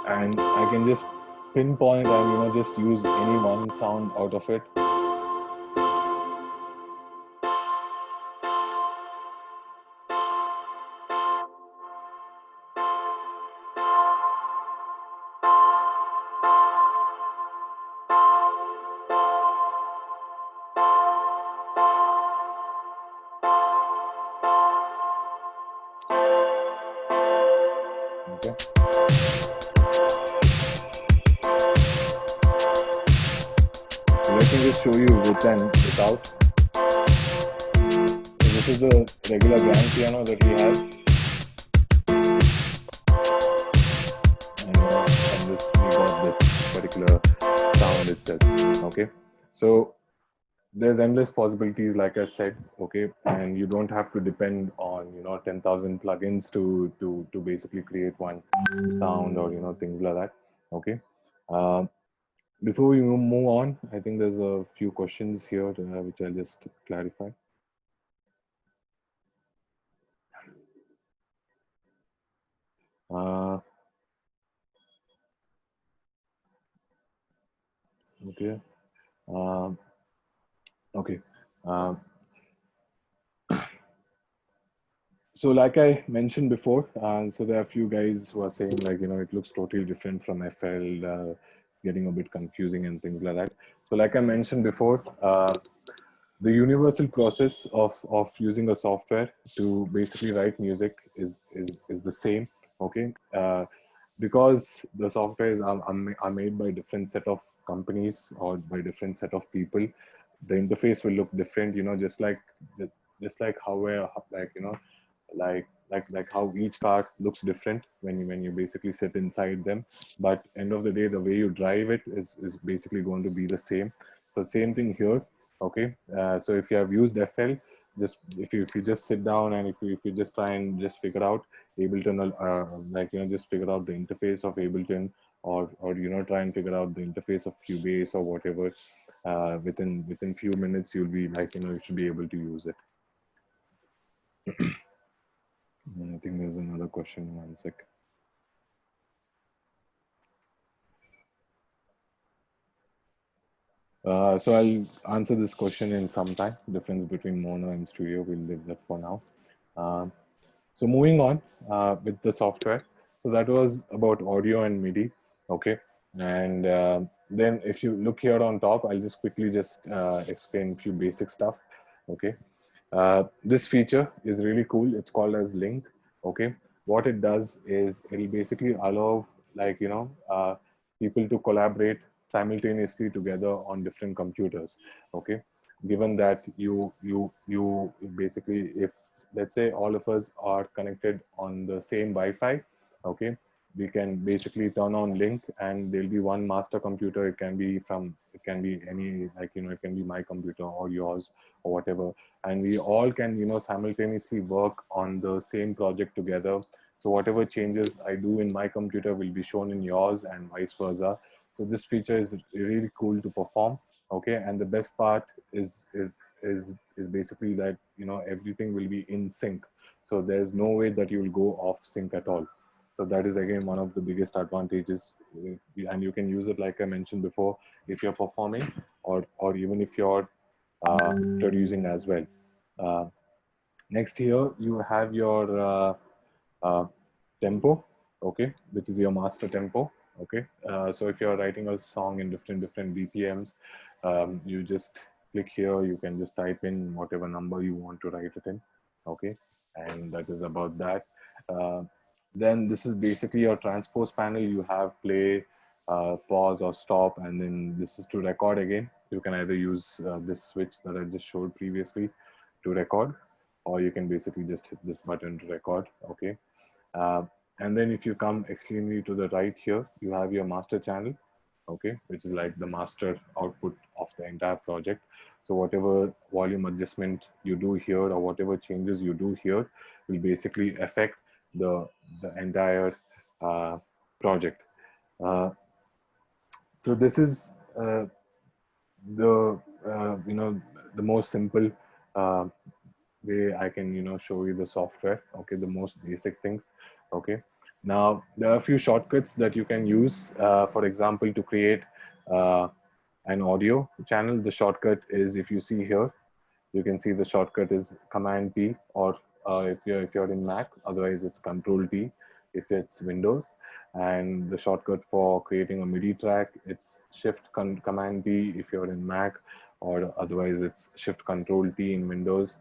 and I can just pinpoint and just use any one sound out of it. Okay. So let me just show you with and without. So this is the regular grand piano that we have. And we got this particular sound itself. Okay. So there's endless possibilities, like I said, okay, and you don't have to depend on 10,000 plugins to basically create one sound, or things like that. Okay. Um, Before we move on, I think there's a few questions here which I'll just clarify. Uh, okay. Um, okay. Um, so like I mentioned before, so there are a few guys who are saying, like, it looks totally different from FL, getting a bit confusing and things like that. So like I mentioned before, the universal process of using a software to basically write music is the same. Okay. Because the softwares are made by different set of companies or by different set of people, the interface will look different, just like how we're like like how each car looks different when you basically sit inside them. But end of the day, the way you drive it is basically going to be the same. So same thing here. Okay. So if you have used FL, just if you just sit down, and if you just try and just figure out Ableton, just figure out the interface of Ableton, or try and figure out the interface of Cubase or whatever, within few minutes you'll be like, you should be able to use it. I think there's another question. One sec. So I'll answer this question in some time. Difference between mono and studio, we'll leave that for now. Um, so moving on with the software. So that was about audio and MIDI. Okay. And then if you look here on top, I'll just quickly just explain a few basic stuff. Okay. This feature is really cool. It's called as Link. Okay. What it does is it'll basically allow, like, people to collaborate simultaneously together on different computers. Okay. Given that you basically, if let's say all of us are connected on the same Wi-Fi, okay, we can basically turn on Link, and there'll be one master computer. It can be any, like, it can be my computer or yours or whatever, and we all can simultaneously work on the same project together. So whatever changes I do in my computer will be shown in yours, and vice versa. So this feature is really cool to perform. Okay. And the best part is basically that everything will be in sync, so there's no way that you will go off sync at all. So that is again one of the biggest advantages. And you can use it, like I mentioned before, if you're performing, or even if you're producing as well. Uh, Next here, you have your uh, tempo, okay, which is your master tempo. Okay. So if you're writing a song in different BPMs, you just click here. You can just type in whatever number you want to write it in. Okay. And that is about that. Uh, then this is basically your transpose panel. You have play, pause, or stop, and then this is to record again. You can either use this switch that I just showed previously to record, or you can basically just hit this button to record. Okay. uh, and then if you come extremely to the right here, you have your master channel, okay, which is like the master output of the entire project. So whatever volume adjustment you do here, or whatever changes you do here, will basically affect the entire uh, project. Uh, so this is the the most simple uh, way I can show you the software. Okay, the most basic things. Okay, now there are a few shortcuts that you can use. For example, to create uh, an audio channel, the shortcut is, if you see here, you can see the shortcut is Command T, or if you're in Mac, otherwise it's Control T if it's Windows. And the shortcut for creating a MIDI track, it's Command T if you're in Mac, or otherwise it's Shift Control T in Windows.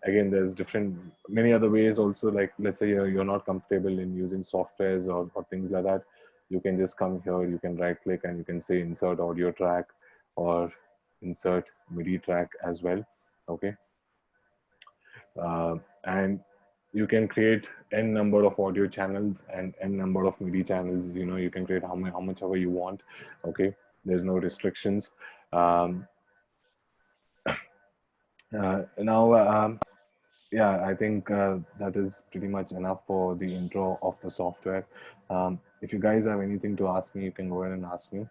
Again, there's many other ways also. Like, let's say you're not comfortable in using softwares or things like that, you can just come here, you can right click, and you can say Insert Audio Track, or insert MIDI track as well. Okay. And you can create n number of audio channels and n number of MIDI channels. You can create how much ever you want. Okay. There's no restrictions. um, Now, yeah, I think that is pretty much enough for the intro of the software. If you guys have anything to ask me, you can go ahead and ask me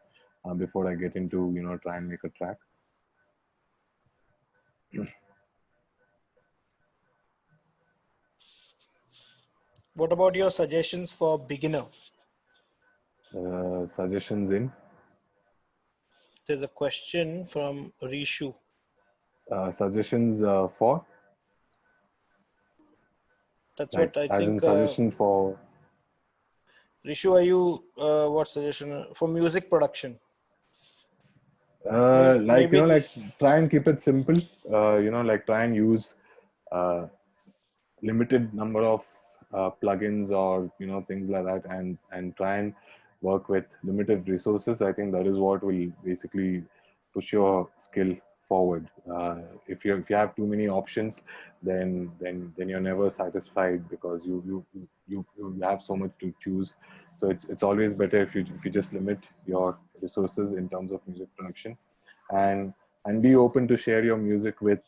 before I get into, try and make a track. What about your suggestions for beginner? Suggestions in There's a question from Rishu. suggestions for That's like what I as in think. suggestion for Rishu, are you what suggestion for music production? Maybe like try and keep it simple. Like try and use uh, limited number of plugins or things like that, and try and work with limited resources. I think that is what will basically push your skill forward. If you have too many options, then you're never satisfied because you have so much to choose. So it's always better if you just limit your resources in terms of music production, and be open to share your music with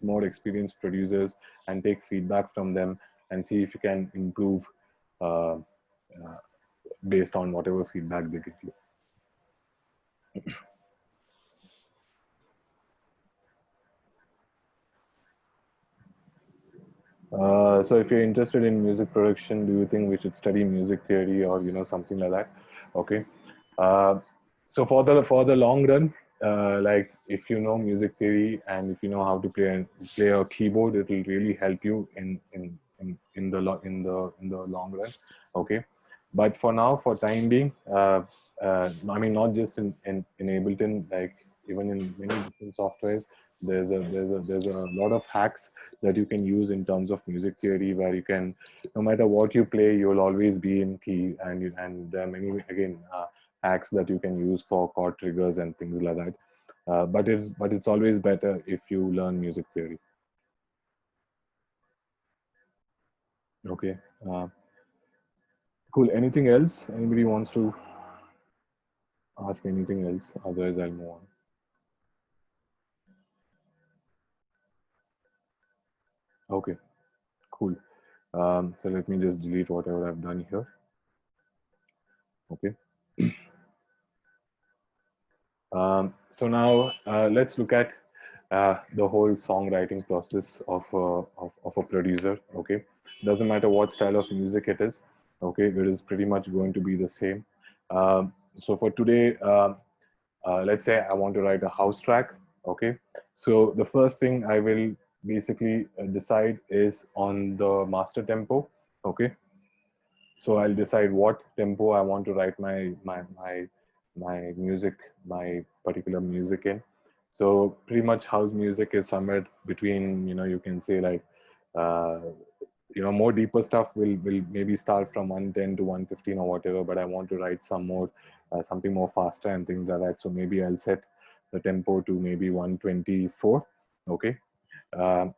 more experienced producers and take feedback from them and see if you can improve uh, uh, based on whatever feedback they give you. So if you're interested in music production, do you think we should study music theory or something like that? Okay. Uh, so for the long run, like if you know music theory and if you know how to play a keyboard, it will really help you in the long run. Okay. But for now, for time being, I mean, not just in Ableton, like even in many different softwares, there's a lot of hacks that you can use in terms of music theory, where you can, no matter what you play, you'll always be in key, and there are many again hacks that you can use for chord triggers and things like that. But it's always better if you learn music theory. Okay. Uh, cool. Anything else? Anybody wants to ask anything else? Otherwise, I'll move on. Okay. Cool. So let me just delete whatever I've done here. Okay. So now let's look at the whole songwriting process of a producer. Okay, doesn't matter what style of music it is. Okay, it is pretty much going to be the same. So for today, let's say I want to write a house track. Okay, so the first thing I will basically decide is on the master tempo. Okay, so I'll decide what tempo I want to write my music, my particular music in. So pretty much house music is somewhere between, you can say like uh, more deeper stuff will maybe start from 110 to 115 or whatever, but I want to write something more faster and things like that. So maybe I'll set the tempo to maybe 124. Okay. Um,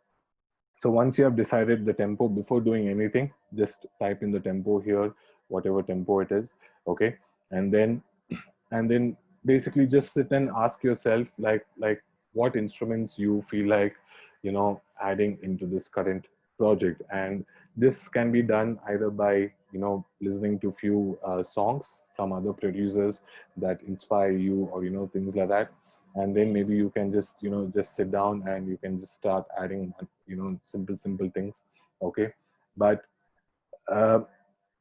so once you have decided the tempo, before doing anything, just type in the tempo here, whatever tempo it is. Okay. And then basically just sit and ask yourself like what instruments you feel like adding into this current project. And this can be done either by listening to few songs from other producers that inspire you, or things like that. And then maybe you can just sit down and you can just start adding simple things. Okay. But uh,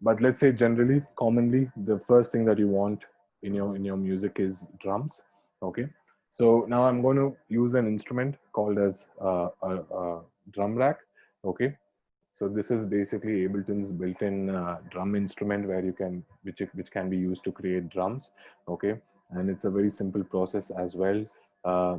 but let's say generally, commonly, the first thing that you want in your music is drums. Okay. So now I'm going to use an instrument called as a drum rack. Okay. So this is basically Ableton's built-in drum instrument, where you can which can be used to create drums. Okay. And it's a very simple process as well. uh,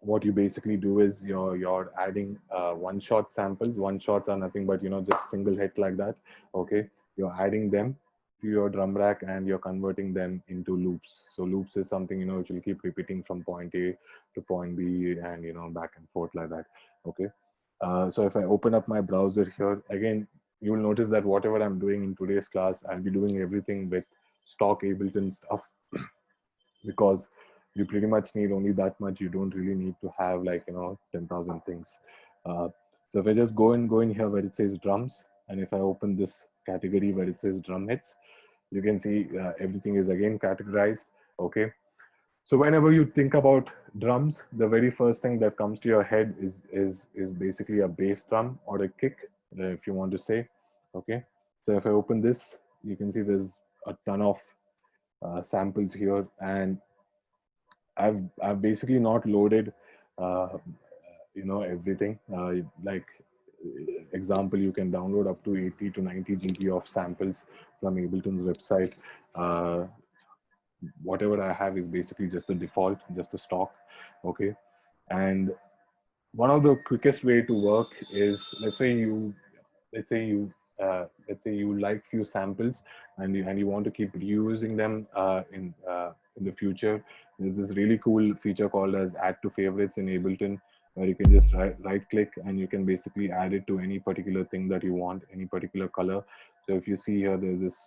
what you basically do is you're adding one shot samples. One shots are nothing but just single hit like that. Okay. You're adding them to your drum rack and you're converting them into loops. So loops is something which will keep repeating from point A to point B, and back and forth like that. Okay. So if I open up my browser here again, you will notice that whatever I'm doing in today's class, I'll be doing everything with stock Ableton stuff, because You pretty much need only that much. You don't really need to have like, 10,000 things. So if I just go in here where it says drums, and if I open this category where it says drum hits, you can see everything is again categorized. Okay. So whenever you think about drums, the very first thing that comes to your head is basically a bass drum or a kick, if you want to say. Okay. So if I open this, you can see there's a ton of samples here, and I've basically not loaded, uh, everything. Like example, you can download up to 80 to 90 GB of samples from Ableton's website. Whatever I have is basically just the default, just the stock. Okay. And one of the quickest way to work is, let's say you like few samples, and you want to keep reusing them in the future. There's this really cool feature called as add to favorites in Ableton, where you can just right click and you can basically add it to any particular thing that you want, any particular color. So if you see here, there's this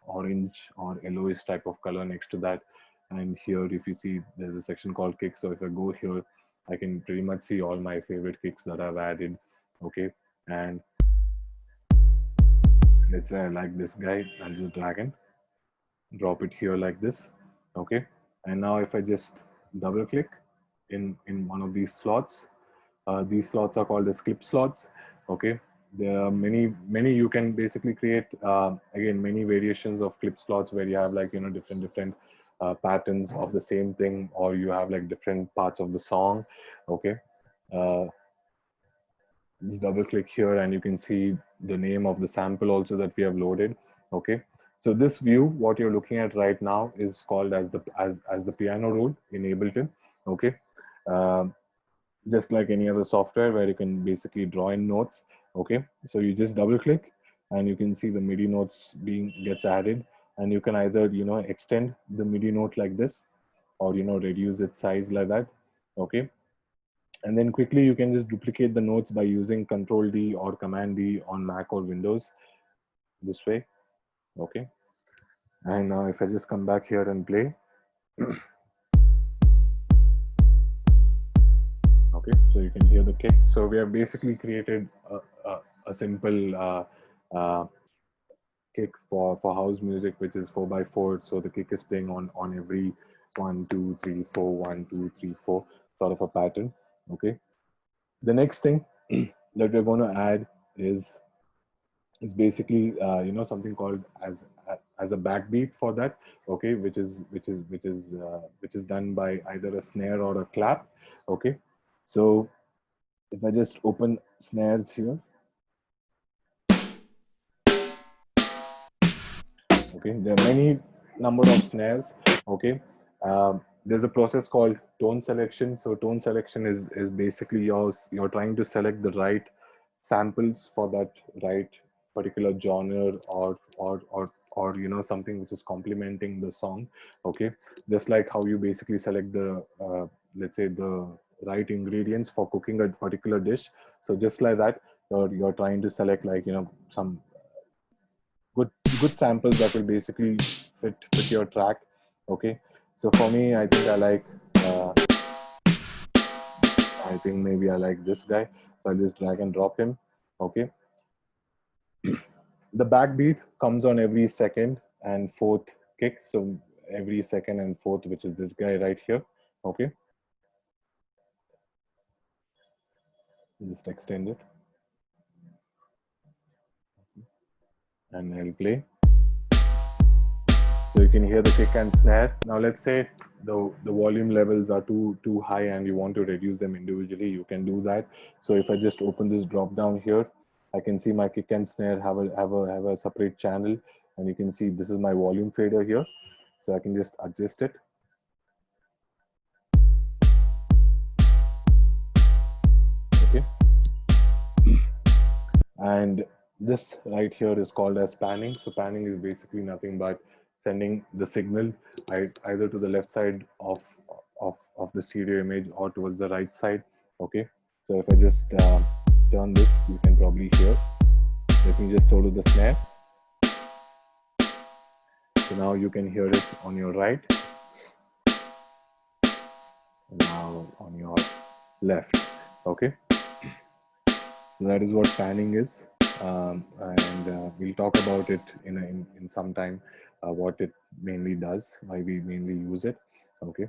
orange or yellowish type of color next to that, and here if you see, there's a section called kick. So if I go here, I can pretty much see all my favorite kicks that I've added. Okay. And let's say I like this guy, I'll just drag and drop it here like this. Okay. And now if I just double click in one of these slots, these slots are called as clip slots. Okay. There are many you can basically create, again, many variations of clip slots where you have like, different patterns of the same thing, or you have like different parts of the song. Okay. uh, just double click here and you can see the name of the sample also that we have loaded. Okay. So this view, what you're looking at right now, is called as the piano roll in Ableton. Okay. Um, just like any other software where you can basically draw in notes. Okay. So you just double click and you can see the MIDI notes gets added, and you can either, extend the MIDI note like this, or, reduce its size like that. Okay. And then quickly you can just duplicate the notes by using Control D or Command D on Mac or Windows, this way. Okay. And now if I just come back here and play, okay, so you can hear the kick. So we have basically created a simple kick for house music, which is 4x4. So the kick is playing on every 1 2 3 4 1 2 3 4 sort of a pattern. Okay. The next thing that we're going to add is basically something called as a backbeat for that. Okay. Which is done by either a snare or a clap. Okay. So if I just open snares here, okay, there are many number of snares. Okay. There's a process called tone selection. So tone selection is basically you're trying to select the right samples for that right particular genre, or something which is complementing the song. Okay. Just like how you basically select the let's say the right ingredients for cooking a particular dish. So just like that, you're trying to select like, some good samples that will basically fit your track. Okay. So for me, I think uh, maybe I like this guy. So I'll just drag and drop him. Okay. The backbeat comes on every second and fourth kick. So every second and fourth, which is this guy right here. Okay. Just extend it and I'll play. So you can hear the kick and snare. Now let's say the volume levels are too high and you want to reduce them individually, you can do that. So if I just open this drop down here, I can see my kick and snare have a separate channel, and you can see this is my volume fader here. So I can just adjust it. Okay. And this right here is called as panning. So panning is basically nothing but sending the signal either to the left side of the stereo image or towards the right side. Okay. So if I just turn this, you can probably hear. Let me just solo the snare. So now you can hear it on your right. now on your left. Okay, so that is what panning is, and we'll talk about it in some time, what it mainly does, why we mainly use it. Okay,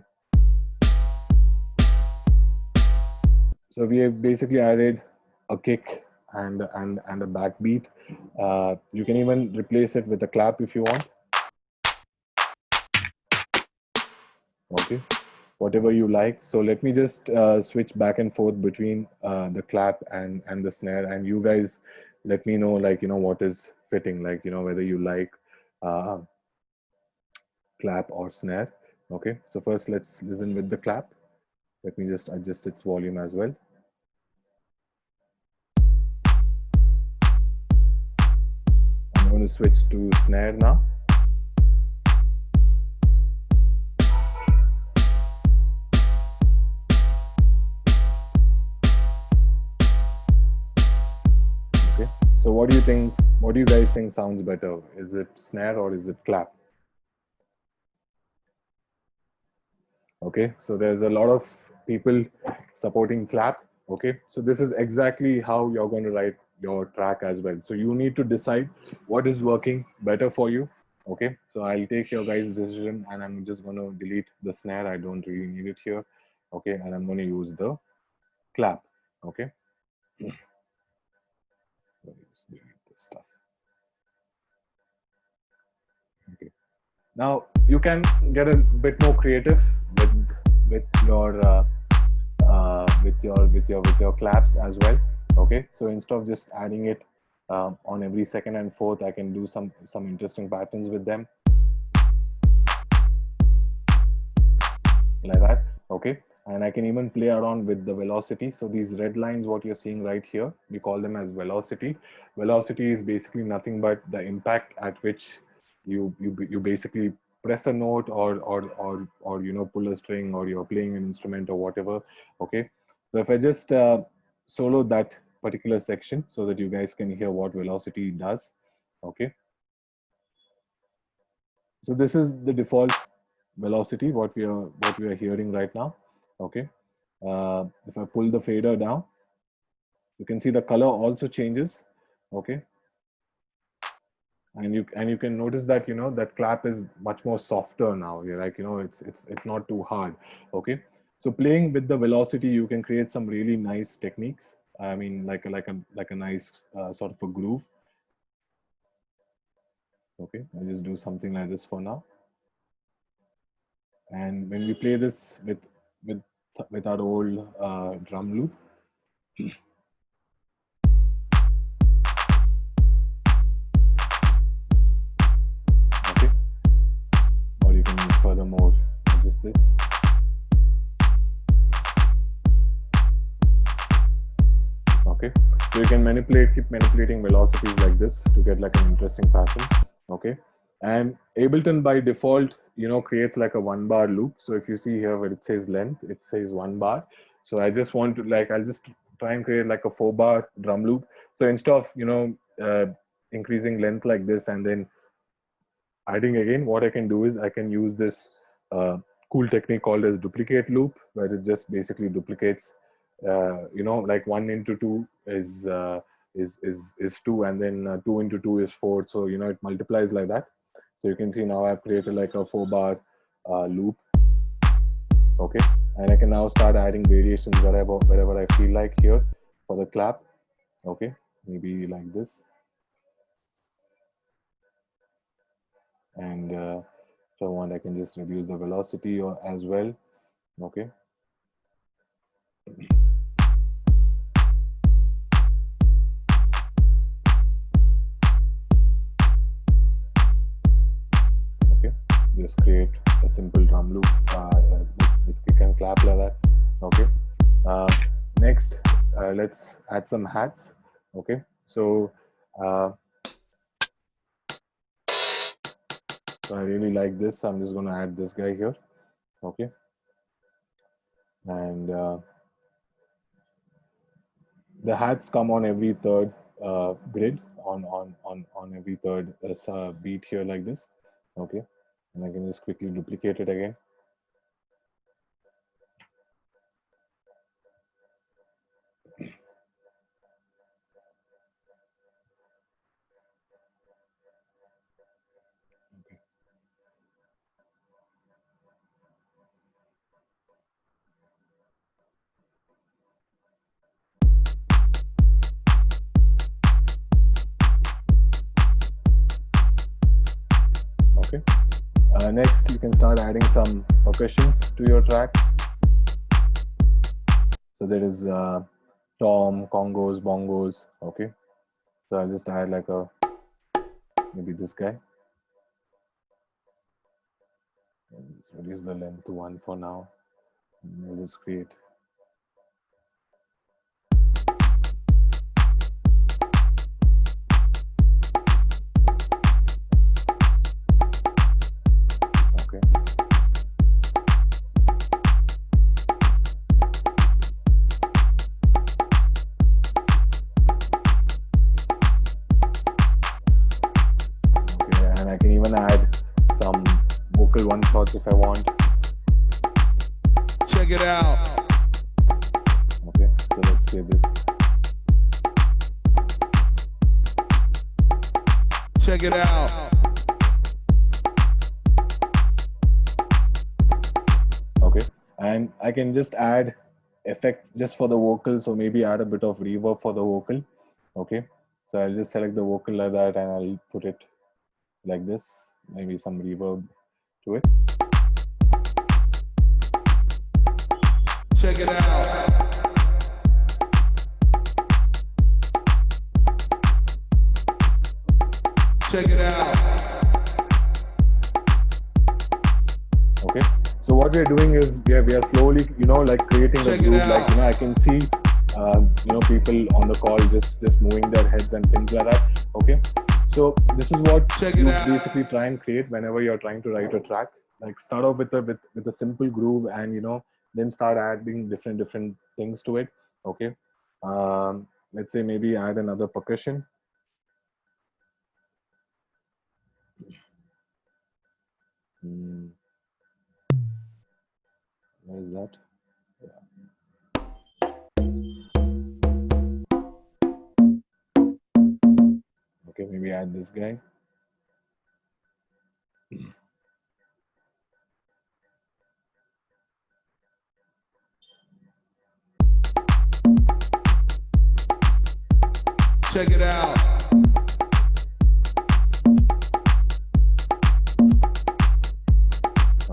so we have basically added a kick and a backbeat. You can even replace it with a clap if you want. Okay, whatever you like. So let me just switch back and forth between the clap and the snare, and you guys let me know, like, what is fitting, like, whether you like uh, clap or snare. Okay, so first let's listen with the clap. Let me just adjust its volume as well. I'm going to switch to snare now. Okay, so what do you think, what do you guys think sounds better? Is it snare or is it clap? Okay, so there's a lot of people supporting clap. Okay, so this is exactly how you're going to write your track as well. So you need to decide what is working better for you. Okay, so I'll take your guys' decision, and I'm just going to delete the snare. I don't really need it here. Okay, and I'm going to use the clap. Okay, let me just delete this stuff. Okay, now you can get a bit more creative with your with your claps as well. Okay, so instead of just adding it on every second and fourth, I can do some interesting patterns with them, like that. Okay, and I can even play around with the velocity. So these red lines, what you're seeing right here, we call them as velocity. Velocity is basically nothing but the impact at which you basically press a note, or pull a string, or you're playing an instrument or whatever. Okay, so if I just solo that particular section so that you guys can hear what velocity does. Okay, so this is the default velocity, what we are hearing right now. Okay, if I pull the fader down, you can see the color also changes. Okay, and you can notice that that clap is much more softer now. You're like, it's not too hard. Okay, so playing with the velocity, you can create some really nice techniques. I mean, like a nice sort of a groove. Okay, I'll just do something like this for now. And when we play this with with our old drum loop, okay, or you can furthermore adjust this. Okay, so you can keep manipulating velocities like this to get like an interesting pattern. Okay, and Ableton by default creates like a 1 bar loop. So if you see here where it says length, it says 1 bar. So I just want to, like, I'll just try and create like a 4 bar drum loop. So instead of increasing length like this and then adding again, what I can do is I can use this cool technique called as duplicate loop, where it just basically duplicates, like 1 into 2 is 2, and then 2 into 2 is 4. So it multiplies like that. So you can see now I've created like a 4 bar loop. Okay, and I can now start adding variations wherever I feel like here for the clap. Okay, maybe like this. And if I want, I can just reduce the velocity as well. Okay, okay, just create a simple drum loop with kick and clap like that. Okay, uh, next let's add some hats. Okay, so I really like this. I'm just going to add this guy here. Okay, and the hats come on every third grid, on every third beat here, like this. Okay, and I can just quickly duplicate it again. Okay. Next, you can start adding some percussions to your track. So there is tom, congos, bongos. Okay. So I'll just add like a, maybe this guy. Let's reduce the length to 1 for now. We'll just create. Okay. Okay, and I can even add some vocal one shots if I want. Check it out. Okay, so let's say this. Check it out. Okay, and I can just add effect just for the vocal, so maybe add a bit of reverb for the vocal. Okay, so I'll just select the vocal like that and I'll put it like this, maybe some reverb to it. Check it out. Check it out. Okay, so what we're doing is we are slowly, like creating a groove. Like, I can see, people on the call just moving their heads and things like that. Okay, so this is what you basically try and create whenever you're trying to write a track. Like, start off with a simple groove, and then start adding different things to it. Okay, let's say maybe add another percussion. What is that? Okay, maybe add this guy. Check it out.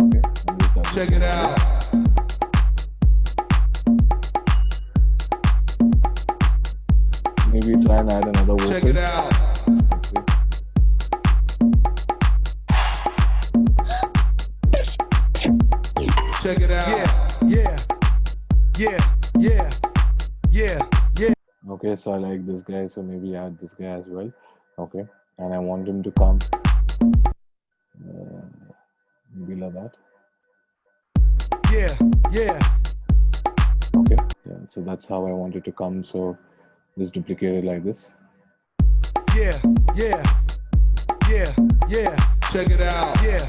Okay, check it out. Maybe try and add another vocal. Check it out. Check it out. Yeah. Okay, so I like this guy, so maybe add this guy as well. Okay, and I want him to come maybe like that. Yeah. Okay, yeah, so that's how I want it to come. So just duplicate it like this. Yeah. Check it out. Yeah.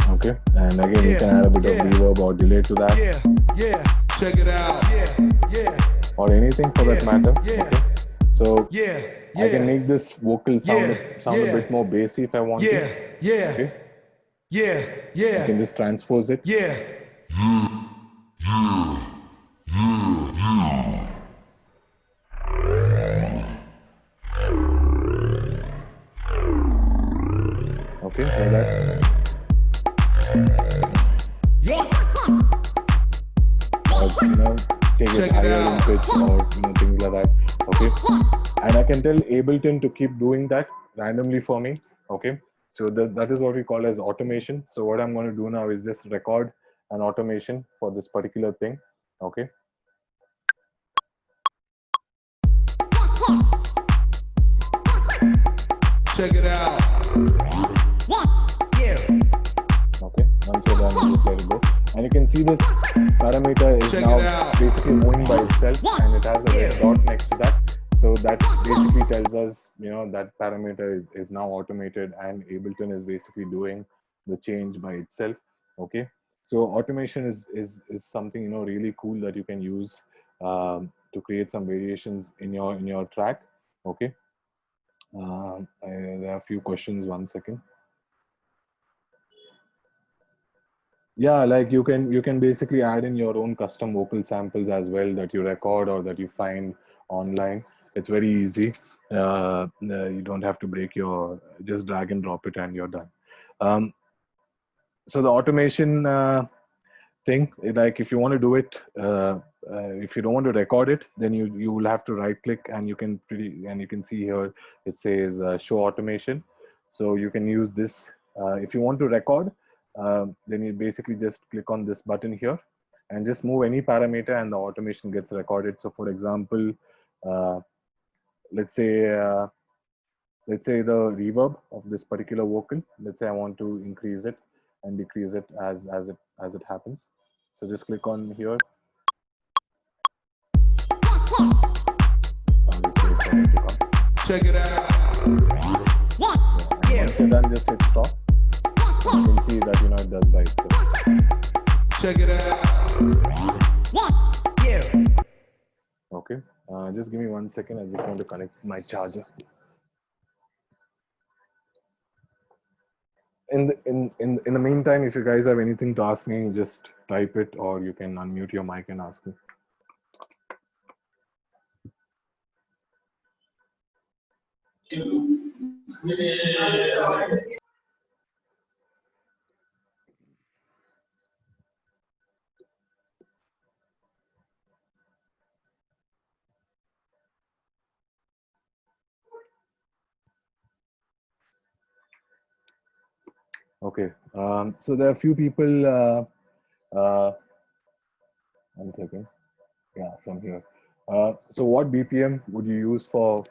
Okay, and again you can add a bit of reverb or delay to that. Yeah. Check it out. Yeah. Or anything for that matter. Okay, so Yeah. I can make this vocal sound a bit more bassy if I want to. Okay. Yeah. I can just transpose it. Yeah. Okay, like that. Or, take it higher in pitch or things like that. Okay, and I can tell Ableton to keep doing that randomly for me. Okay, so that is what we call as automation. So what I'm going to do now is just record an automation for this particular thing. Okay. Check it out. Okay, once you're done, you just let it go. And you can see this parameter is now basically moving by itself, and it has a red dot next to that. So that basically tells us, that parameter is now automated, and Ableton is basically doing the change by itself. Okay, so automation is something really cool that you can use to create some variations in your track. Okay, there are a few questions. 1 second. Yeah, like you can basically add in your own custom vocal samples as well that you record or that you find online. It's very easy. You don't have to break your, just drag and drop it and you're done. Um, so the automation thing, like if you want to do it, if you don't want to record it, then you will have to right click, and you can see here it says show automation. So you can use this if you want to record. Then you basically just click on this button here and just move any parameter and the automation gets recorded. So for example, uh, let's say uh, let's say the reverb of this particular vocal, let's say I want to increase it and decrease it as it happens. So just click on here. I'll just wait for that to come. Check it out. Yeah. Once you're done, just hit stop. You can see that it does by itself. Check it out. Okay. Just give me 1 second. I just want to connect my charger. In the meantime, if you guys have anything to ask me, just type it, or you can unmute your mic and ask me. Okay. So there are a few people. 1 second. Yeah, from here. So what BPM would you use for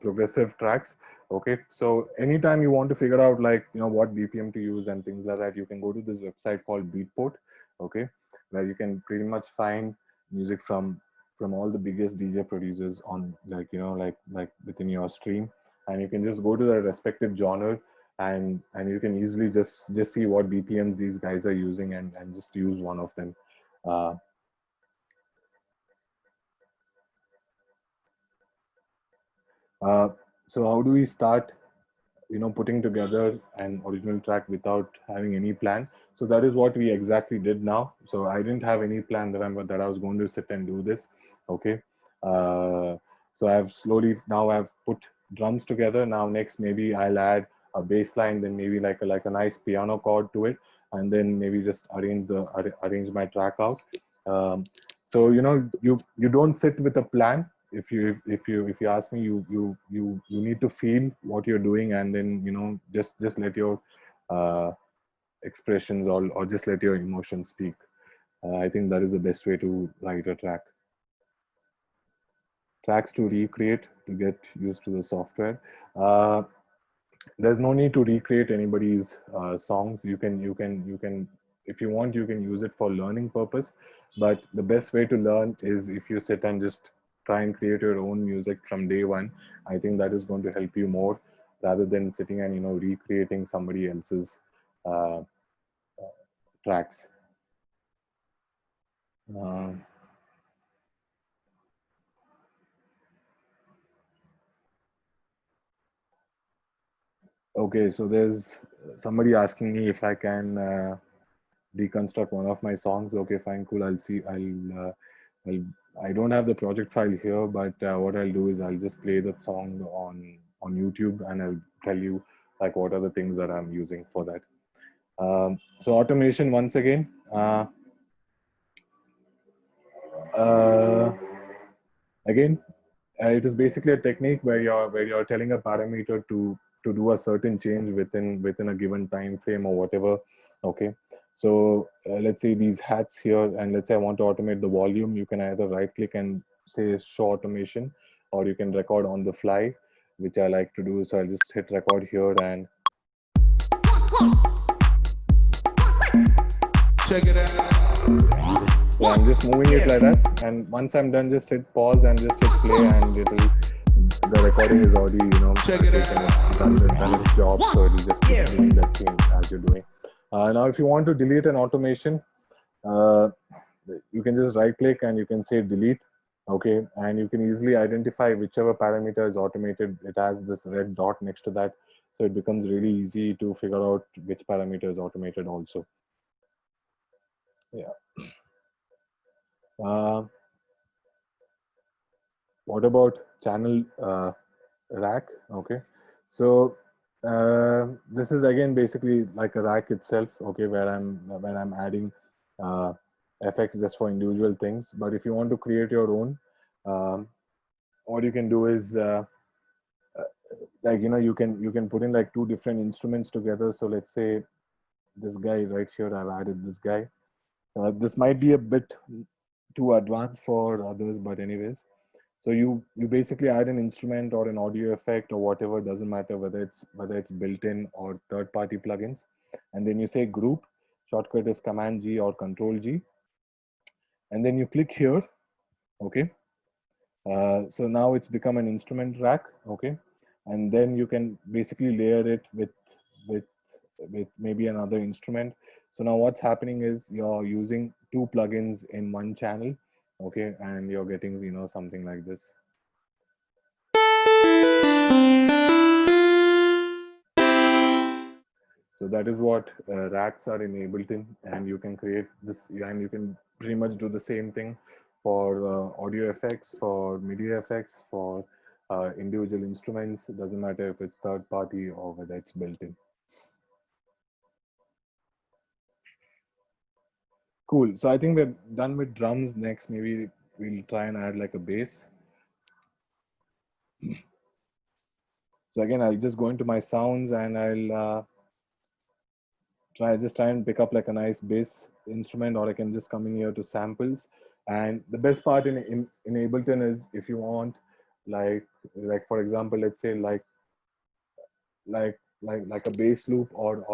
progressive tracks? Okay, so anytime you want to figure out what BPM to use and things like that, you can go to this website called Beatport. Okay, where you can pretty much find music from all the biggest DJ producers on like within your stream, and you can just go to the respective genre, and you can easily just see what BPMs these guys are using, and just use one of them. So how do we start putting together an original track without having any plan? So that is what we exactly did now. So I didn't have any plan that I was going to sit and do this. Okay. So I've put drums together. Now next maybe I'll add a bass line, then maybe like a nice piano chord to it, and then maybe just arrange my track out. So you don't sit with a plan. If you ask me, you need to feel what you're doing, and then just let your expressions or just let your emotions speak. I think that is the best way to write a track. Tracks to recreate, to get used to the software. There's no need to recreate anybody's songs. You can, if you want, you can use it for learning purpose, but the best way to learn is if you sit and just try and create your own music from day one. I think that is going to help you more, rather than sitting and recreating somebody else's uh, tracks. Okay, so there's somebody asking me if I can deconstruct one of my songs. Okay, fine, cool. I'll see. I don't have the project file here, but what I'll do is I'll just play that song on YouTube, and I'll tell you like what are the things that I'm using for that. So automation once again. Again, it is basically a technique where you're telling a parameter to do a certain change within a given time frame or whatever. Okay, so let's say these hats here, and let's say I want to automate the volume. You can either right click and say show automation, or you can record on the fly, which I like to do. So I'll just hit record here, and Check it out. so I'm just moving it like that, and once I'm done, just hit pause and just hit play, and the recording is already done its job, so it'll just keep doing that thing as you're doing. Now, if you want to delete an automation, you can just right click and you can say delete. Okay, and you can easily identify whichever parameter is automated. It has this red dot next to that, so it becomes really easy to figure out which parameter is automated also. Yeah. What about channel rack. Okay, so this is again basically like a rack itself. Okay, where I'm adding effects just for individual things. But if you want to create your own, um, what you can do is like you can put in like two different instruments together. So let's say this guy right here, I've added this guy. This might be a bit too advanced for others, but anyways, so you basically add an instrument or an audio effect or whatever, doesn't matter whether it's built-in or third-party plugins, and then you say group. Shortcut is Command G or Control G, and then you click here. Okay, so now it's become an instrument rack. Okay, and then you can basically layer it with with maybe another instrument. So now what's happening is you're using two plugins in one channel. Okay, and you're getting something like this. So that is what racks are enabled in, and you can create this, and you can pretty much do the same thing for audio effects, for media effects, for individual instruments. It doesn't matter if it's third party or whether it's built in. Cool. So I think we're done with drums. Next, maybe we'll try and add like a bass. So again, I'll just go into my sounds and I'll try and pick up like a nice bass instrument, or I can just come in here to samples. And the best part in Ableton is if you want like for example, let's say like a bass loop or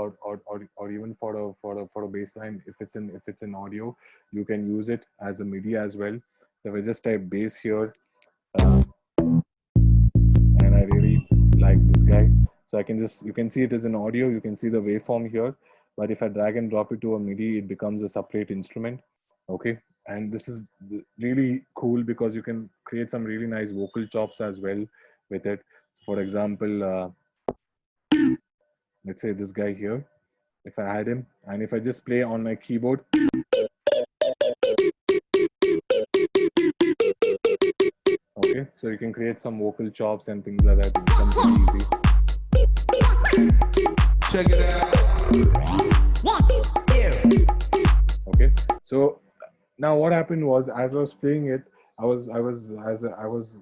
even for a bass line, if it's in audio, you can use it as a MIDI as well. So if I just type bass here, uh, and I really like this guy. So you can see it as an audio, you can see the waveform here, but if I drag and drop it to a MIDI, it becomes a separate instrument. Okay, and this is really cool because you can create some really nice vocal chops as well with it. For example, let's say this guy here, if I add him, and if I just play on my keyboard, okay, so you can create some vocal chops and things like that. It becomes really easy. Check it out. Okay, so now what happened was, as I was playing it, I was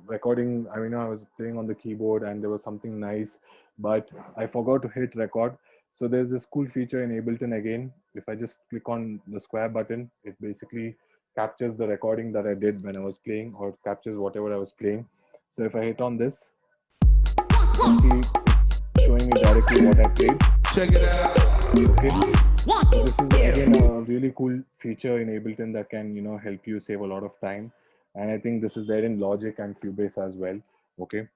recording. I mean, I was playing on the keyboard, and there was something nice, but I forgot to hit record. So there's this cool feature in Ableton again. If I just click on the square button, it basically captures the recording that I did when I was playing, or captures whatever I was playing. So if I hit on this, you can see it's showing me directly what I played. Check it out. Okay. So this is again a really cool feature in Ableton that can help you save a lot of time, and I think this is there in Logic and Cubase as well. Okay,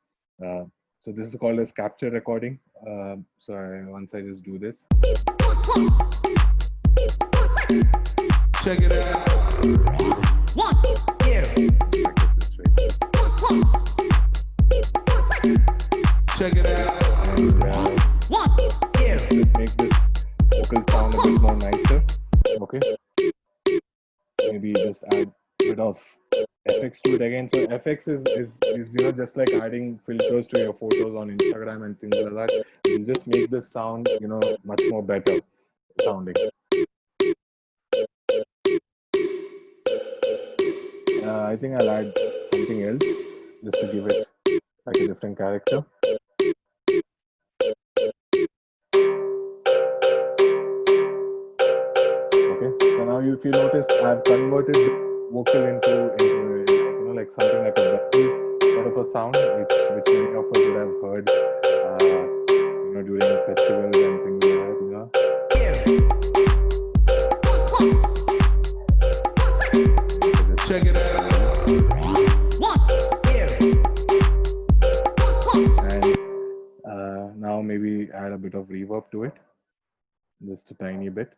uh, so this is called as capture recording. Once I just do this, Check it out. Check it out. And just make this vocal sound a bit more nicer. Okay, maybe just add a bit of effects to it again. So effects is just like adding filters to your photos on Instagram and things like that. You just make this sound much more better sounding. I think I'll add something else just to give it like a different character. Okay, so now if you notice, I've converted the vocal into like something like a vocal sort of a sound, which many of us would have heard during festivals and things like that. Check it out. And now maybe add a bit of reverb to it, just a tiny bit.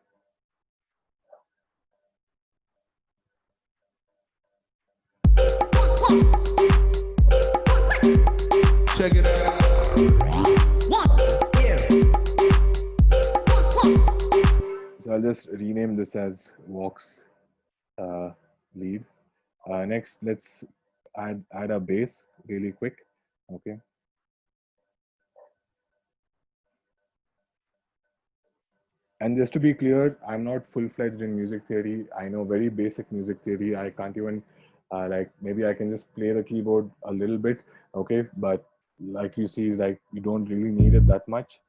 Check it out. So I'll just rename this as Vox lead. Next, let's add a bass really quick. Okay. And just to be clear, I'm not full-fledged in music theory. I know very basic music theory. I can't even like maybe I can just play the keyboard a little bit, okay? But like you see, like you don't really need it that much.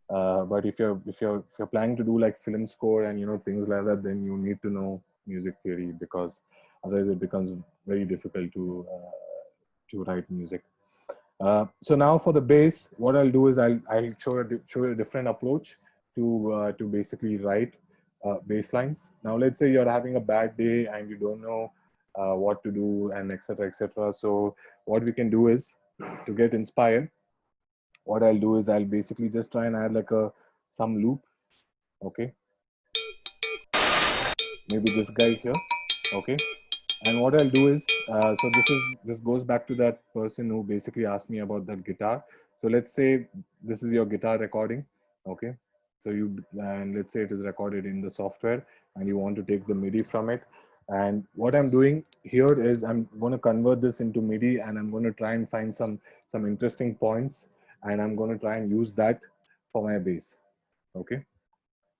But if you're planning to do like film score and things like that, then you need to know music theory, because otherwise it becomes very difficult to write music. So now for the bass, what I'll do is I'll show you a different approach to basically write bass lines. Now let's say you're having a bad day and you don't know what to do, and etc etc. So what we can do is, to get inspired, what I'll do is I'll basically just try and add like some loop, okay? Maybe this guy here, okay? And what I'll do is, so this goes back to that person who basically asked me about that guitar. So let's say this is your guitar recording, okay? So and let's say it is recorded in the software and you want to take the MIDI from it. And what I'm doing here is I'm going to convert this into MIDI, and I'm going to try and find some interesting points, and I'm going to try and use that for my bass, okay?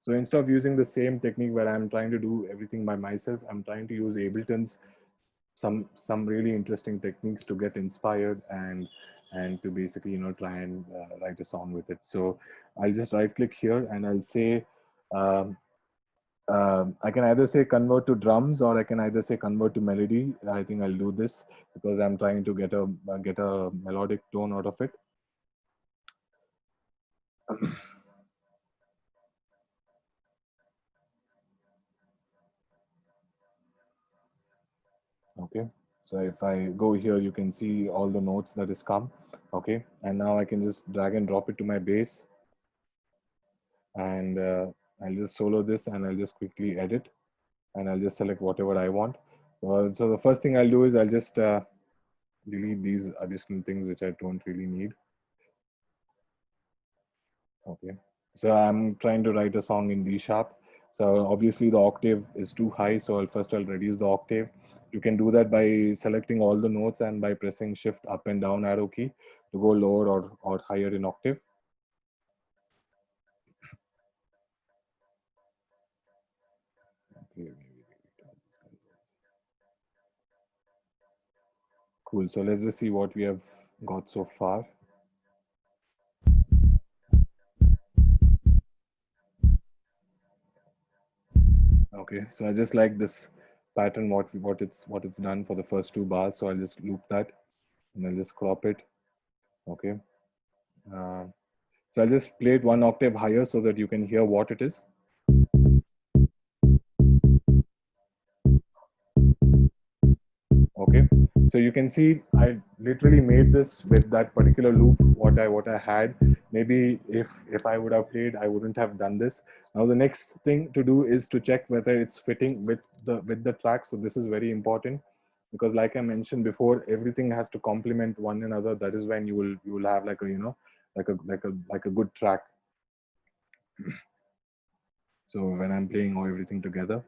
So instead of using the same technique where I'm trying to do everything by myself, I'm trying to use Ableton's some really interesting techniques to get inspired and to basically try and write a song with it. So I'll just right click here and I'll say I can either say convert to drums, or I can either say convert to melody. I think I'll do this because I'm trying to get a melodic tone out of it. Okay, so if I go here, you can see all the notes that has come. Okay, and now I can just drag and drop it to my bass, and I'll just solo this, and I'll just quickly edit, and I'll just select whatever I want. So the first thing I'll do is I'll just delete these additional things which I don't really need. Okay, so I'm trying to write a song in D sharp. So obviously the octave is too high, so I'll reduce the octave. You can do that by selecting all the notes and by pressing shift up and down arrow key to go lower or higher in octave. Okay, cool, so let's just see what we have got so far. Okay, so I just like this pattern, what it's done for the first two bars. So I'll just loop that and I'll just crop it. Okay, so I'll just play it one octave higher so that you can hear what it is. Okay, so you can see I literally made this with that particular loop what I had. Maybe if I would have played, I wouldn't have done this. Now the next thing to do is to check whether it's fitting with the track. So this is very important, because like I mentioned before, everything has to complement one another. That is when you will have like a good track. So when I'm playing everything together.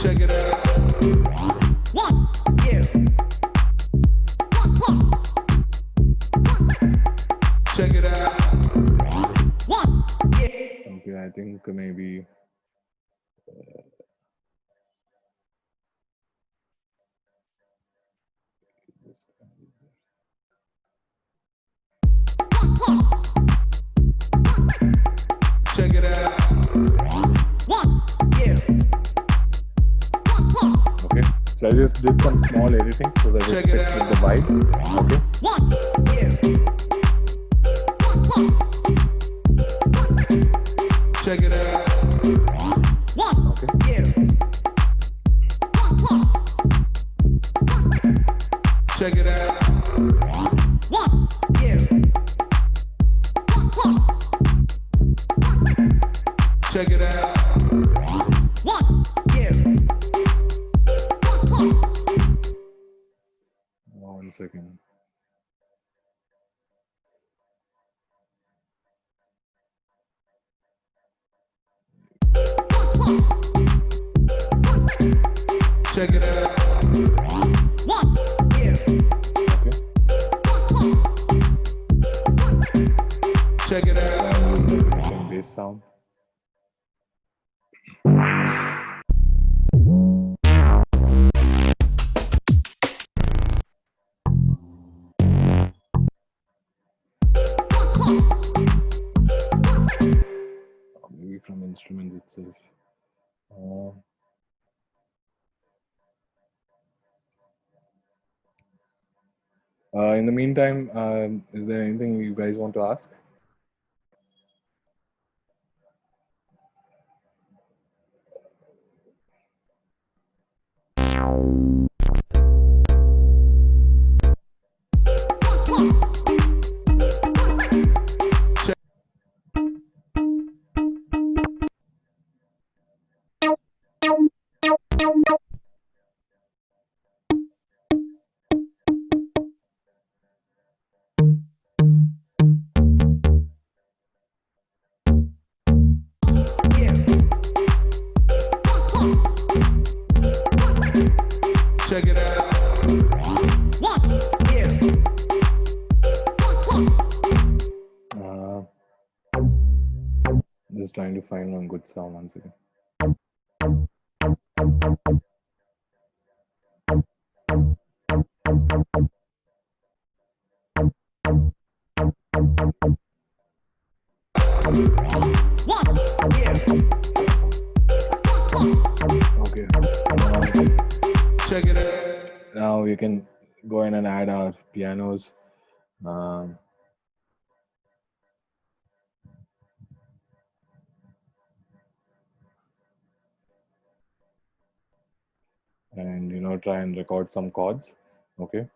Check it out. One, yeah. Check it out. One, yeah. Okay, I think maybe. Check it out. One, yeah. Okay, so I just did some small editing so that it fits with the vibe. Okay. One, yeah. Check it out. One, okay. Yeah. Check it out. One, yeah. Check it out. One, yeah. 1 second. Check it out. One, yeah. Okay. instruments itself. In the meantime, is there anything you guys want to ask? Check it out. Just trying to find one good sound once again. Okay. Check it out. Now we can go in and add our pianos. And try and record some chords. Okay.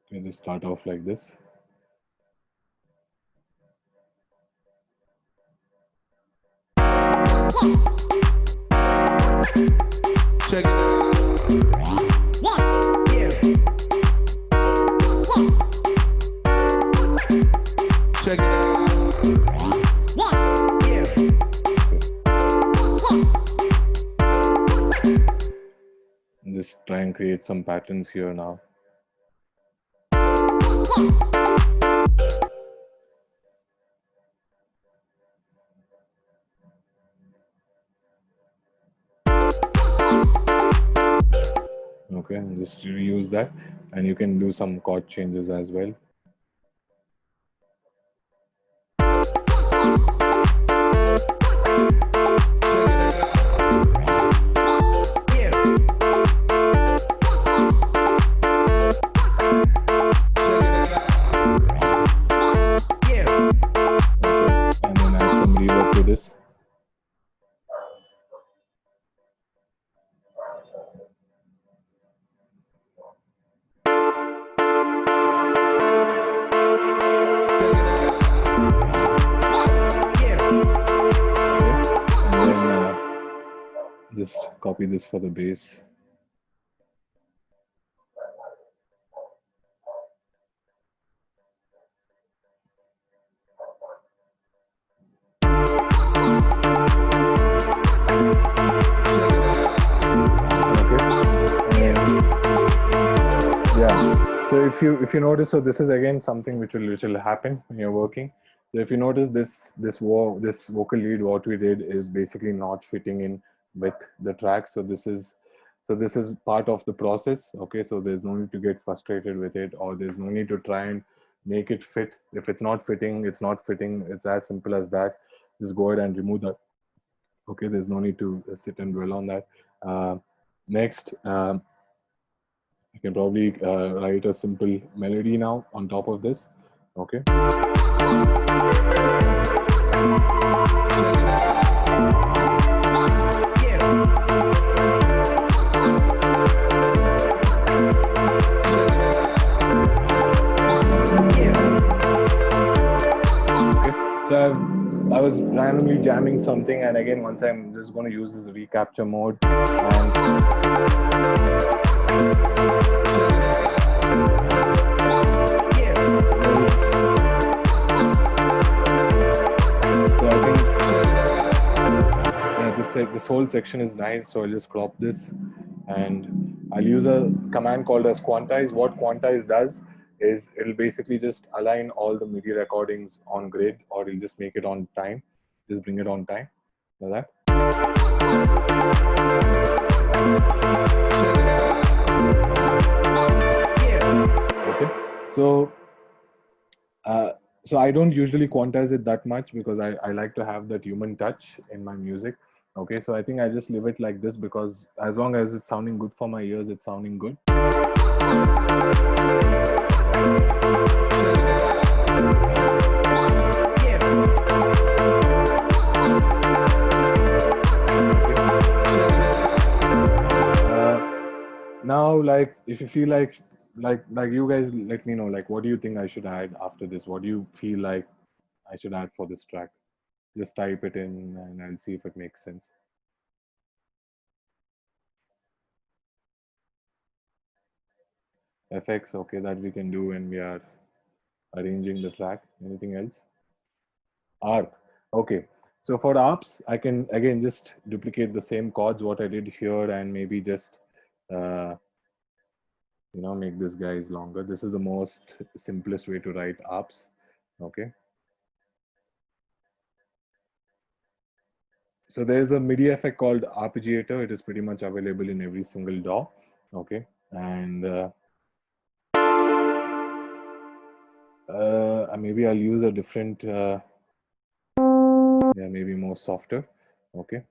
Okay, just start off like this. Check it out. Check it out. Just try and create some patterns here now. Okay, and just reuse that, and you can do some chord changes as well. And then add some reverb to this. And then just copy this for the bass. So if you notice, so this is again something which will happen when you're working. So if you notice this vocal lead, what we did is basically not fitting in with the track. So this is part of the process. Okay, so there's no need to get frustrated with it, or there's no need to try and make it fit. If it's not fitting, it's not fitting. It's as simple as that. Just go ahead and remove that. Okay, there's no need to sit and dwell on that. Next, you can probably write a simple melody now on top of this. Okay. So I was randomly jamming something, and again, once I'm just going to use this recapture mode. So I think this whole section is nice. So I'll just crop this, and I'll use a command called as quantize. What quantize does is it'll basically just align all the MIDI recordings on grid, or it'll just make it on time. Just bring it on time, like that. Okay, so uh, so I don't usually quantize it that much because I like to have that human touch in my music. Okay, so I think I just leave it like this because as long as it's sounding good for my ears, it's sounding good. Now, like, if you feel like you guys let me know, like, what do you think I should add after this? What do you feel like I should add for this track? Just type it in and I'll see if it makes sense. Effects, okay, that we can do when we are arranging the track. Anything else? Arc, okay. So for arps, I can again just duplicate the same chords what I did here and maybe just uh, make this guys longer. This is the most simplest way to write arps. Okay. So there's a MIDI effect called arpeggiator. It is pretty much available in every single DAW. Okay. And maybe I'll use a different, yeah, maybe more softer. Okay.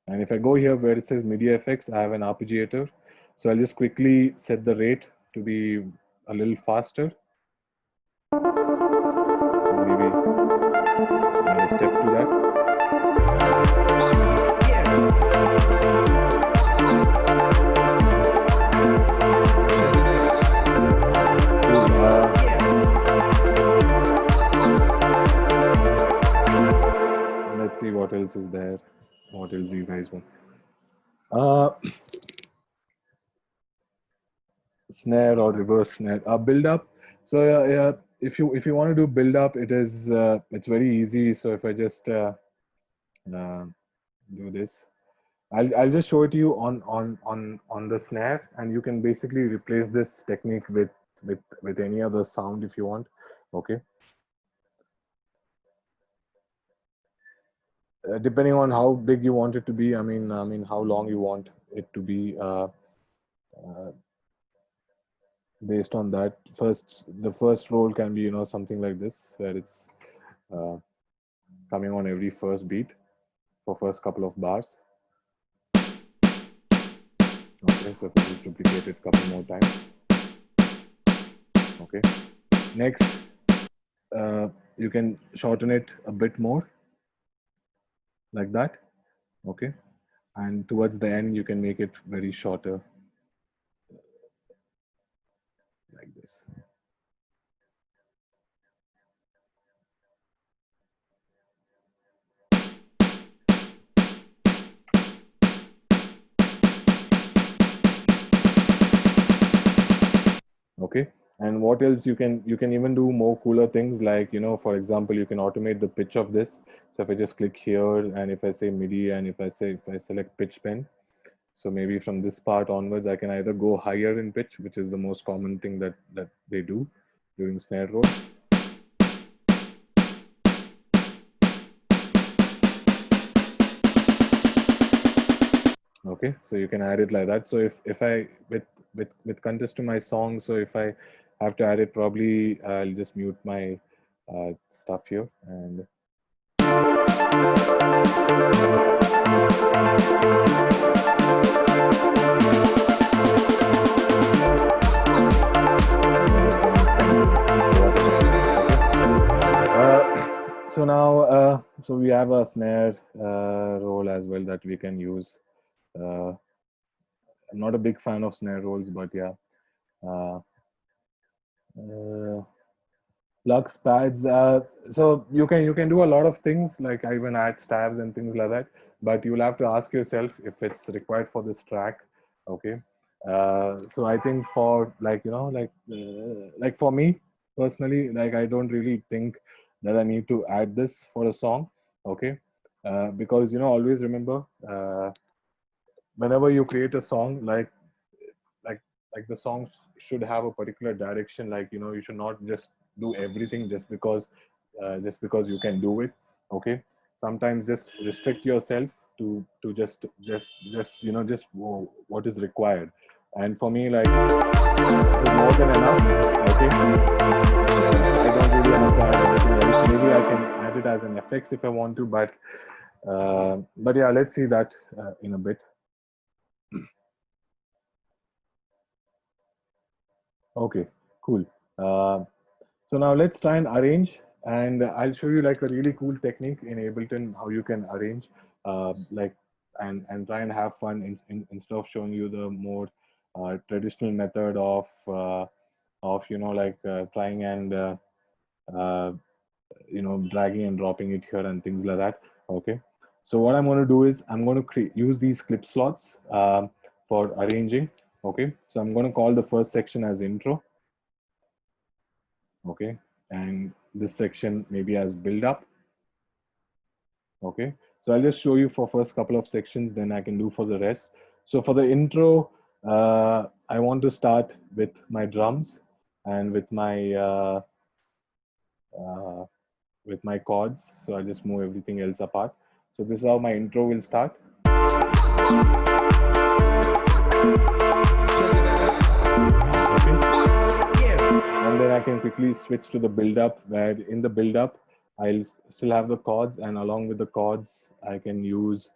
And if I go here where it says MIDI effects, I have an arpeggiator. So I'll just quickly set the rate to be a little faster. Maybe add a step to that. Let's see what else is there. What else you guys want? Snare or reverse snare. Build up. So yeah, if you want to do build up, it's very easy. So if I just do this, I'll just show it to you on the snare, and you can basically replace this technique with any other sound if you want. Okay. Depending on how big you want it to be, I mean how long you want it to be. Based on that, the first roll can be something like this, where it's uh, coming on every first beat for first couple of bars. Okay, so if I just duplicate it a couple more times. Okay, next you can shorten it a bit more like that. Okay, and towards the end you can make it very shorter like this. Okay, and what else you can even do more cooler things, like for example, you can automate the pitch of this. So if I just click here and if I say MIDI and if I select pitch pen, so maybe from this part onwards I can either go higher in pitch, which is the most common thing that they do during snare roll. Okay, so you can add it like that. So if I with contest to my song, so if I have to add it, probably I'll just mute my stuff here and so now so we have a snare roll as well that we can use. I'm not a big fan of snare rolls, but yeah. Lux pads. So you can do a lot of things, like I even add stabs and things like that. But you'll have to ask yourself if it's required for this track. Okay. So I think for like for me personally, like I don't really think that I need to add this for a song. Okay. Because always remember, whenever you create a song, like like the song should have a particular direction. Like you should not just do everything just because you can do it. Okay, sometimes just restrict yourself to just what is required. And for me, like, this is more than enough. Okay, I don't really have to add anything else. Maybe I can add it as an effects if I want to, but yeah, let's see that in a bit. Okay, cool. So now let's try and arrange, and I'll show you like a really cool technique in Ableton, how you can arrange, like, and try and have fun instead of showing you the more traditional method of you know, like trying and you know, dragging and dropping it here and things like that. Okay, so what I'm going to do is I'm going to use these clip slots for arranging. Okay, so I'm going to call the first section as intro. Okay, and this section maybe as build up. Okay, so I'll just show you for first couple of sections, then I can do for the rest. So for the intro, I want to start with my drums and with my chords. So I'll just move everything else apart. So this is how my intro will start. And then I can quickly switch to the build up, where in the build up, I'll still have the chords, and along with the chords, I can use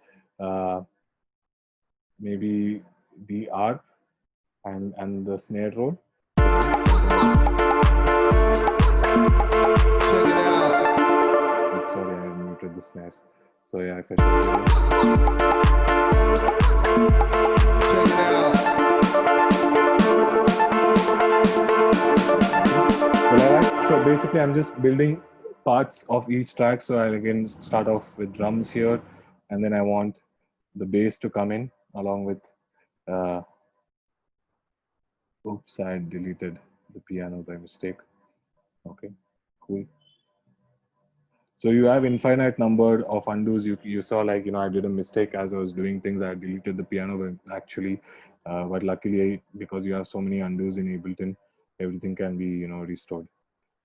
maybe the arp and the snare roll. Oops, sorry, I muted the snares. So yeah, if I check it out. So basically, I'm just building parts of each track. So I'll again start off with drums here, and then I want the bass to come in along with. Oops, I deleted the piano by mistake. Okay, cool. So you have infinite number of undos. You saw, like, you know, I did a mistake as I was doing things. I deleted the piano actually, but luckily, because you have so many undos in Ableton, everything can be, you know, restored.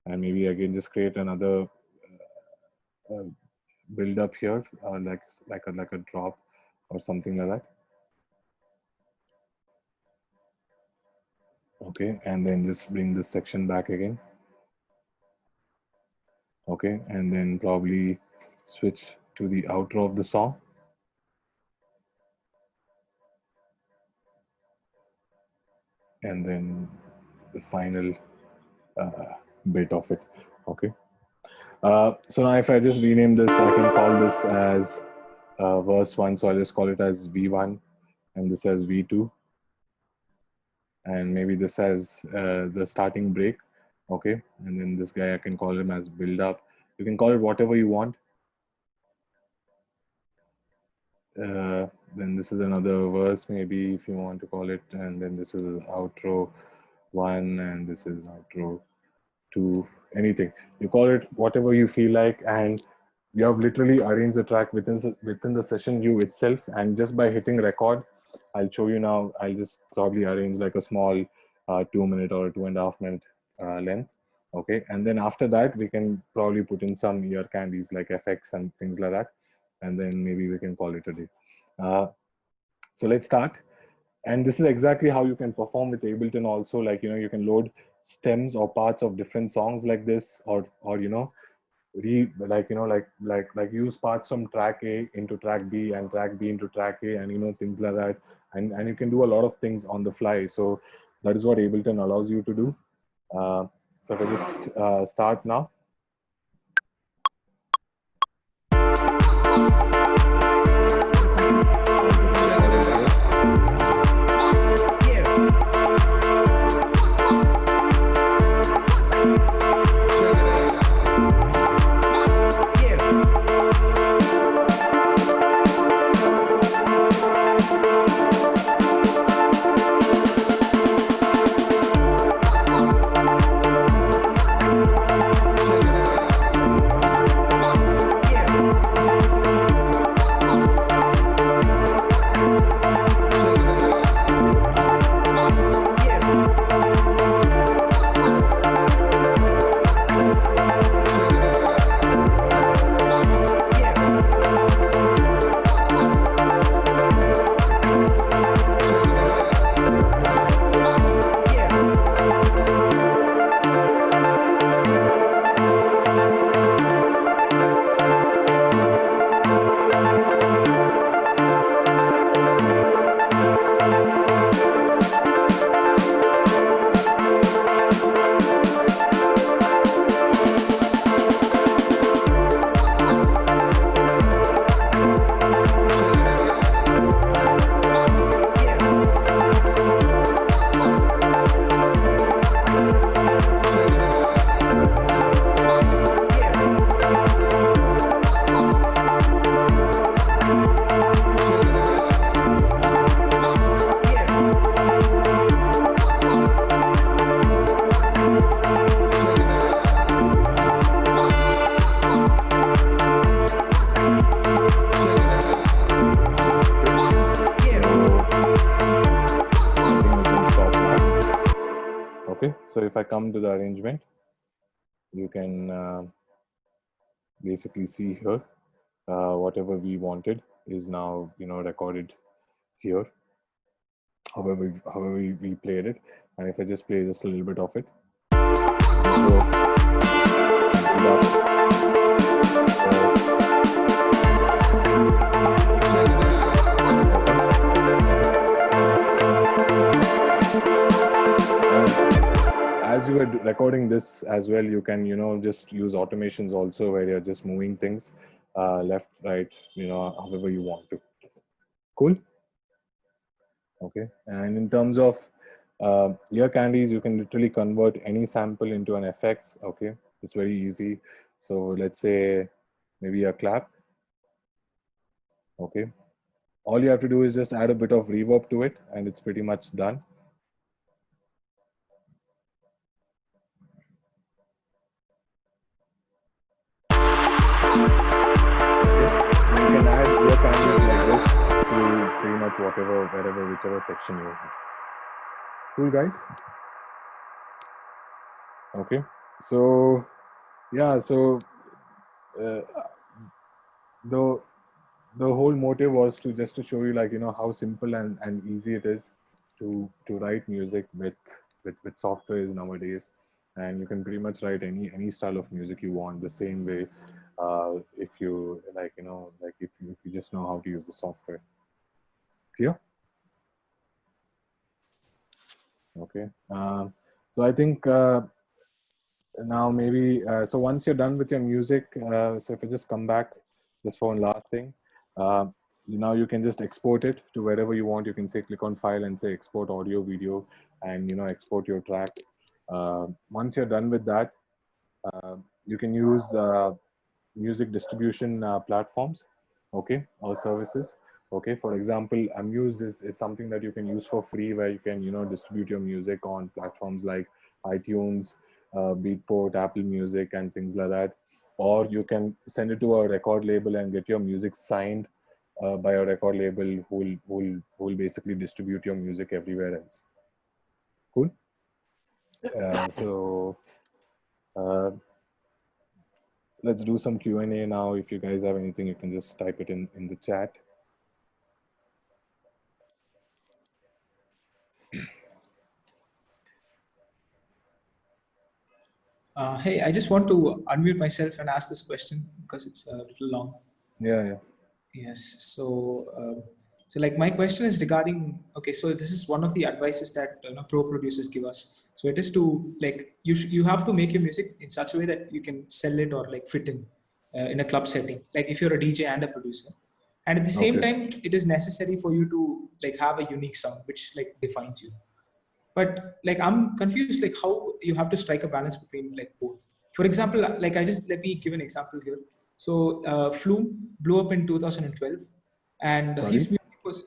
And maybe again just create another build up here, like a drop or something like that. Okay, and then just bring this section back again. Okay, and then probably switch to the outro of the song. And then the final bit of it. Okay. So now if I just rename this, I can call this as verse 1. So I'll just call it as V1 and this as V2. And maybe this as the starting break. Okay. And then this guy, I can call him as build up. You can call it whatever you want. Then this is another verse, maybe, if you want to call it. And then this is outro 1 and this is outro 2, anything. You call it whatever you feel like, and you have literally arranged the track within the session view itself. And just by hitting record, I'll show you now. I'll just probably arrange like a small 2-minute or 2.5 minute length. Okay, and then after that, we can probably put in some ear candies like effects and things like that, and then maybe we can call it a day. So let's start. And this is exactly how you can perform with Ableton also. Like, you know, you can load stems or parts of different songs like this, or you know, like use parts from track A into track B and track B into track A, and you know, things like that. And you can do a lot of things on the fly. So that is what Ableton allows you to do. So if I just start now. So if I come to the arrangement, you can basically see here, whatever we wanted is now, recorded here. However we played it. And if I just play just a little bit of it. As you are recording this as well, you can, just use automations also, where you're just moving things left, right, however you want to. Cool. Okay. And in terms of ear candies, you can literally convert any sample into an effects. Okay. It's very easy. So let's say maybe a clap. Okay. All you have to do is just add a bit of reverb to it, and it's pretty much done. You can add ear candies like this to pretty much whatever, wherever, whichever section you have. Cool, guys. Okay. So yeah, so the whole motive was to just to show you, like, how simple and easy it is to write music with softwares nowadays. And you can pretty much write any style of music you want the same way, if you like, like if you just know how to use the software. Clear? Okay. So I think now maybe so once you're done with your music, so if I just come back just for one last thing, now you can just export it to wherever you want. You can say click on file and say export audio video, and export your track. Once you're done with that, you can use music distribution platforms, okay, or services. Okay, for example, Amuse is something that you can use for free, where you can distribute your music on platforms like iTunes, Beatport, Apple Music, and things like that. Or you can send it to a record label and get your music signed by a record label who will basically distribute your music everywhere else. Cool. So let's do some Q&A now. If you guys have anything, you can just type it in the chat. Hey, I just want to unmute myself and ask this question because it's a little long. Yeah. Yes. So like my question is regarding, okay, so this is one of the advices that pro producers give us. So it is to, like, you have to make your music in such a way that you can sell it or like fit in a club setting. Like if you're a DJ and a producer, and at the same time, it is necessary for you to like have a unique sound which like defines you. But like I'm confused, like how you have to strike a balance between like both. For example, like let me give an example here. So Flume blew up in 2012, and Sorry? his music was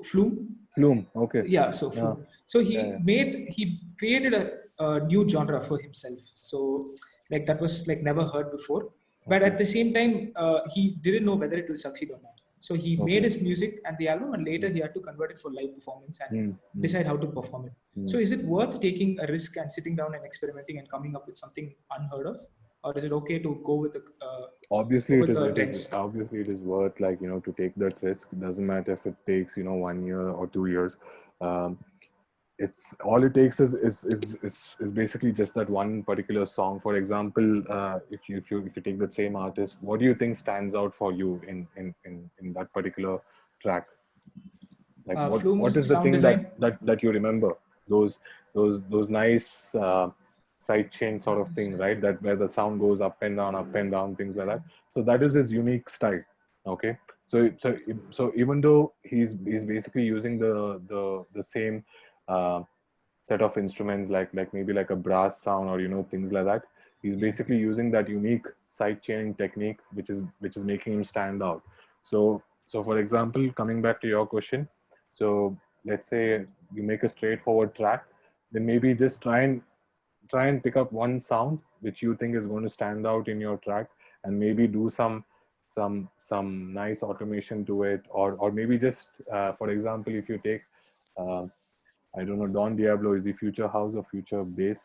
Flume. Flume, okay. Yeah, so Flume. Yeah. So he created a new genre for himself. So like that was like never heard before. But at the same time, he didn't know whether it will succeed or not. So he made his music and the album, and later he had to convert it for live performance and decide how to perform it. So is it worth taking a risk and sitting down and experimenting and coming up with something unheard of, or is it okay to go with the obviously trends? Obviously it is worth, like, to take that risk. It doesn't matter if it takes 1 year or 2 years. It's all it takes is basically just that one particular song. For example, if you take that same artist, what do you think stands out for you in that particular track? Like what is the thing that you remember? Those nice side chain sort of thing, right? That where the sound goes up and down, things like that. So that is his unique style. Okay. So even though he's basically using the same set of instruments, like maybe like a brass sound, or things like that, he's basically using that unique side chaining technique, which is making him stand out. So for example, coming back to your question, so let's say you make a straightforward track, then maybe just try and pick up one sound which you think is going to stand out in your track, and maybe do some nice automation to it, or maybe just for example, if you take I don't know, Don Diablo is the future house or future bass,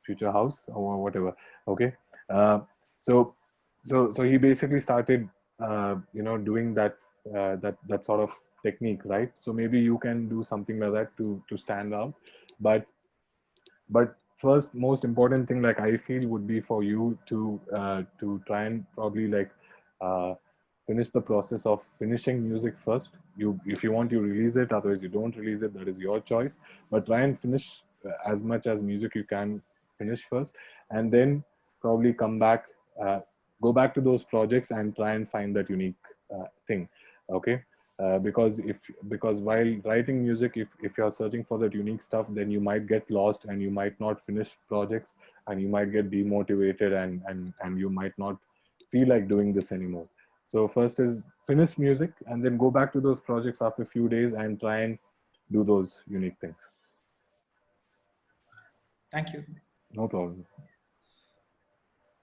future house or whatever. Okay. Uh, so, so he basically started, doing that sort of technique, right? So maybe you can do something like that to stand out. But first, most important thing, like I feel, would be for you to try and probably like uh, finish the process of finishing music first. You, if you want, you release it, otherwise you don't release it, that is your choice. But try and finish as much as music you can finish first, and then probably come back, go back to those projects and try and find that unique thing. Okay. Because while writing music, if you're searching for that unique stuff, then you might get lost and you might not finish projects, and you might get demotivated, and you might not feel like doing this anymore. So first is finish music, and then go back to those projects after a few days and try and do those unique things. Thank you. No problem.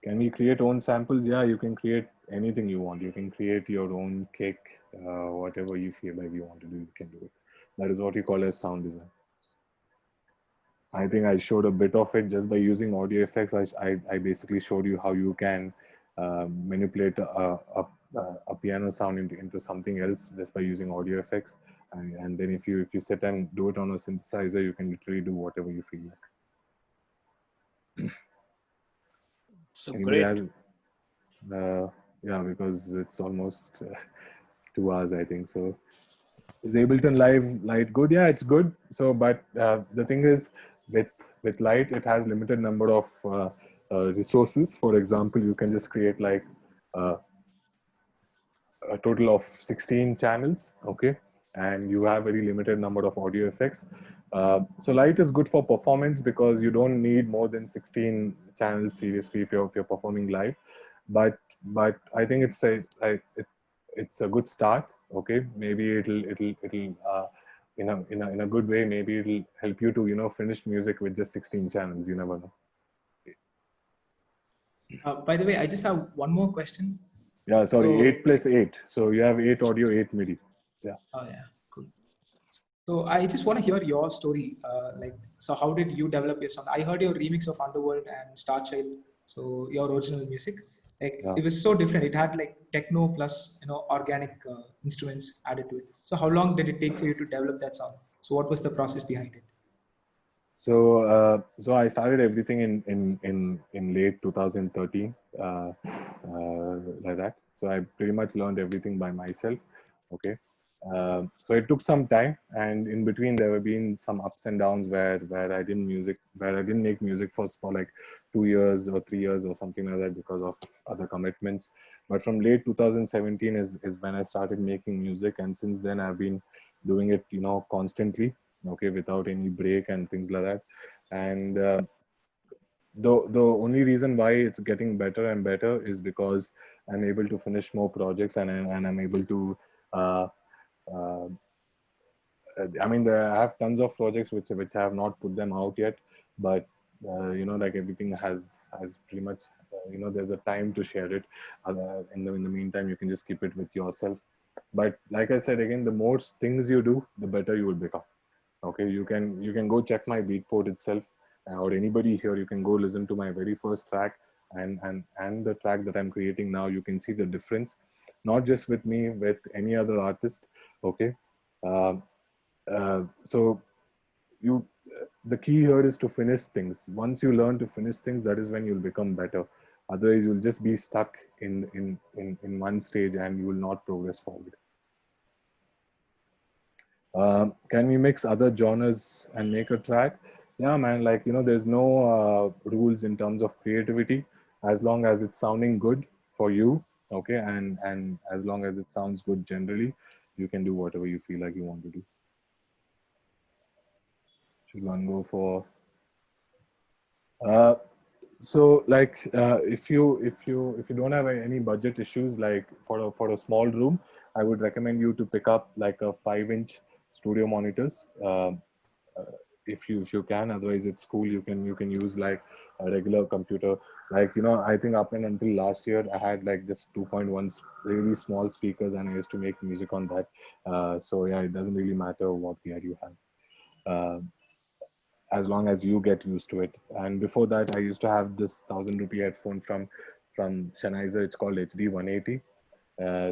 Can we create own samples? Yeah, you can create anything you want. You can create your own cake, whatever you feel like you want to do, you can do it. That is what you call as sound design. I think I showed a bit of it just by using audio effects. I basically showed you how you can manipulate a piano sound into something else just by using audio effects. And then if you sit and do it on a synthesizer, you can literally do whatever you feel like. So Anybody great. has? Yeah, because it's almost 2 hours, I think. So is Ableton Light good? Yeah, it's good. So, but the thing is, with Light, it has limited number of resources. For example, you can just create like uh, a total of 16 channels, okay, and you have very limited number of audio effects. So Light is good for performance because you don't need more than 16 channels seriously if you're performing live. But I think it's a good start. Okay, maybe it'll in a good way, maybe it'll help you to finish music with just 16 channels. You never know. By the way, I just have one more question. Yeah, sorry, So, 8 plus 8. So you have 8 audio, 8 MIDI. Yeah. oh yeah, cool. So I just want to hear your story. So how did you develop your sound? I heard your remix of Underworld and Star Child. So your original music, like Yeah. it was so different. It had like techno plus organic instruments added to it. So how long did it take for you to develop that sound? So what was the process behind it? So I started everything in late 2013, like that. So I pretty much learned everything by myself. Okay. So it took some time, and in between there have been some ups and downs where I didn't make music for like 2 years or 3 years or something like that because of other commitments. But from late 2017 is when I started making music, and since then I've been doing it, constantly, okay, without any break and things like that. And the only reason why it's getting better and better is because I'm able to finish more projects, and I'm able to uh, uh, I mean, I have tons of projects which I have not put them out yet, but like everything has pretty much there's a time to share it. In the meantime, you can just keep it with yourself. But like I said again, the more things you do, the better you will become. Okay, you can go check my beatport itself, or anybody here, you can go listen to my very first track, and the track that I'm creating now. You can see the difference, not just with me, with any other artist. Okay. uh, so you the key here is to finish things. Once you learn to finish things, that is when you'll become better. Otherwise you'll just be stuck in one stage, and you will not progress forward. Can we mix other genres and make a track? Yeah, man. Like, there's no rules in terms of creativity, as long as it's sounding good for you. Okay, and as long as it sounds good generally, you can do whatever you feel like you want to do. Should one go for? Uh, so like if you don't have any budget issues, like for a small room, I would recommend you to pick up like a 5-inch studio monitors. If you can, otherwise it's cool. You can use like a regular computer. Like, I think up and until last year I had like just 2.1 really small speakers, and I used to make music on that. So yeah, it doesn't really matter what gear you have. as long as you get used to it. And before that, I used to have this 1,000 rupee headphone from Sennheiser. It's called HD 180.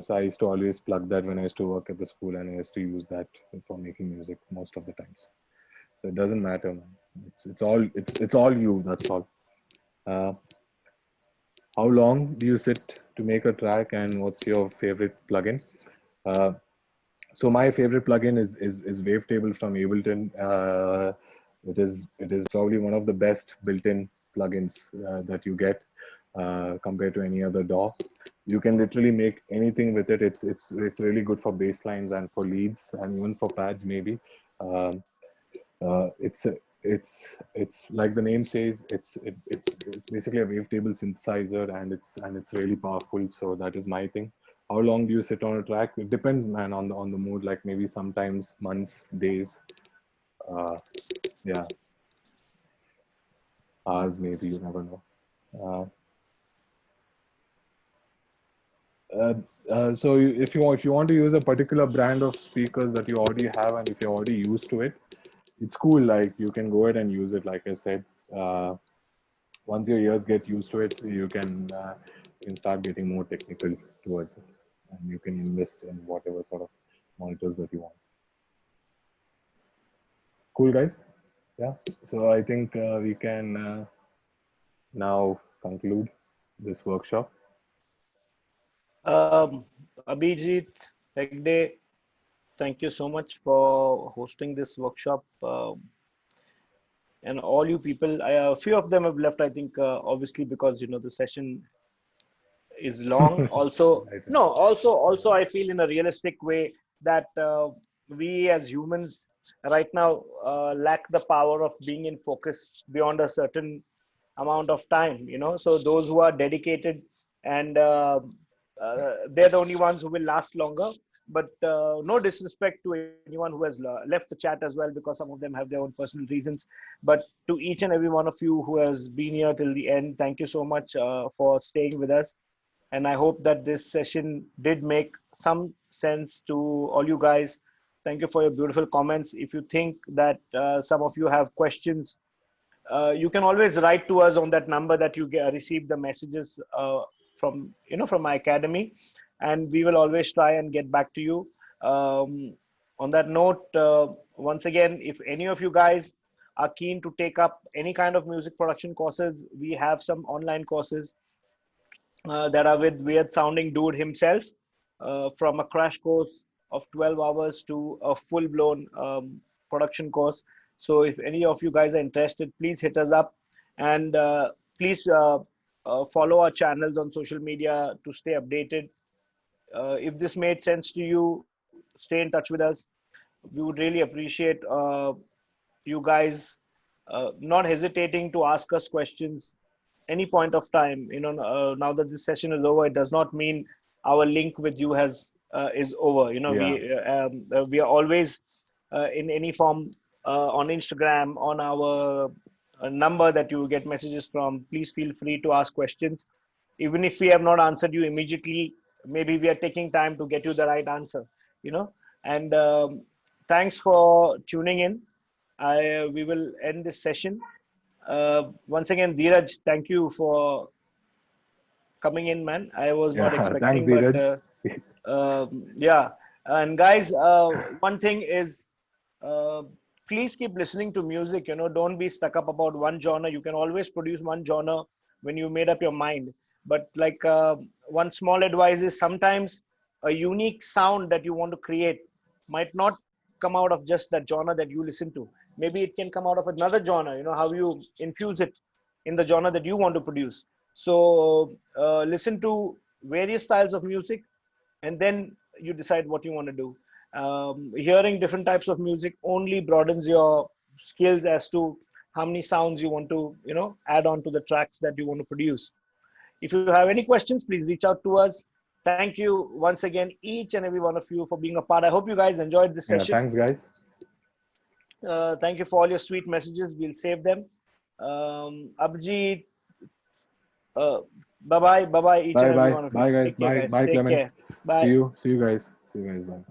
So I used to always plug that when I used to work at the school, and I used to use that for making music most of the times. So it doesn't matter, man. It's all you. That's all. Uh, how long do you sit to make a track, and what's your favorite plugin? Uh, so my favorite plugin is Wavetable from Ableton. It is probably one of the best built-in plugins that you get compared to any other DAW. You can literally make anything with it. It's really good for bass lines and for leads and even for pads maybe. Um, it's like the name says. It's basically a wavetable synthesizer, and it's really powerful. So that is my thing. How long do you sit on a track? It depends, man, on the mood. Like maybe sometimes months, days, uh, yeah, hours maybe. You never know. Uh, so if you want to use a particular brand of speakers that you already have, and if you're already used to it, it's cool. Like you can go ahead and use it. Like I said, once your ears get used to it, you can start getting more technical towards it, and you can invest in whatever sort of monitors that you want. Cool, guys. Yeah. So I think we can now conclude this workshop. Abhijit, Hegde, thank you so much for hosting this workshop. And all you people, a few of them have left, I think, obviously because, the session is long. Also, Right. no, also, I feel in a realistic way that we as humans right now lack the power of being in focus beyond a certain amount of time. So those who are dedicated and they're the only ones who will last longer. But no disrespect to anyone who has left the chat as well, because some of them have their own personal reasons. But to each and every one of you who has been here till the end, thank you so much for staying with us. And I hope that this session did make some sense to all you guys. Thank you for your beautiful comments. If you think that some of you have questions, you can always write to us on that number that you receive the messages from my academy, and we will always try and get back to you. On that note, once again, if any of you guys are keen to take up any kind of music production courses, we have some online courses that are with weird sounding dude himself, from a crash course of 12 hours to a full blown production course. So if any of you guys are interested, please hit us up, and please follow our channels on social media to stay updated. If this made sense to you, stay in touch with us. We would really appreciate you guys not hesitating to ask us questions any point of time. Now that this session is over, it does not mean our link with you has is over. We are always in any form on Instagram, on our number that you get messages from. Please feel free to ask questions, even if we have not answered you immediately. Maybe we are taking time to get you the right answer. And thanks for tuning in. We will end this session. Once again, Dheeraj, thank you for coming in, man. I was not Yeah. Thanks, expecting, but Dheeraj. yeah. And guys, one thing is, uh, please keep listening to music. Don't be stuck up about one genre. You can always produce one genre when you made up your mind. But like one small advice is, sometimes a unique sound that you want to create might not come out of just that genre that you listen to. Maybe it can come out of another genre. How you infuse it in the genre that you want to produce. So listen to various styles of music, and then you decide what you want to do. Hearing different types of music only broadens your skills as to how many sounds you want to add on to the tracks that you want to produce. If you have any questions, please reach out to us. Thank you once again, each and every one of you, for being a part. I hope you guys enjoyed this Yeah. session. Thanks, guys. Thank you for all your sweet messages. We'll save them. Abhijit, bye bye, each and Bye, every bye, one of you. bye, guys. Take care, Bye, guys. bye, Take Clement. care. Bye. See you guys. See you guys. Bye.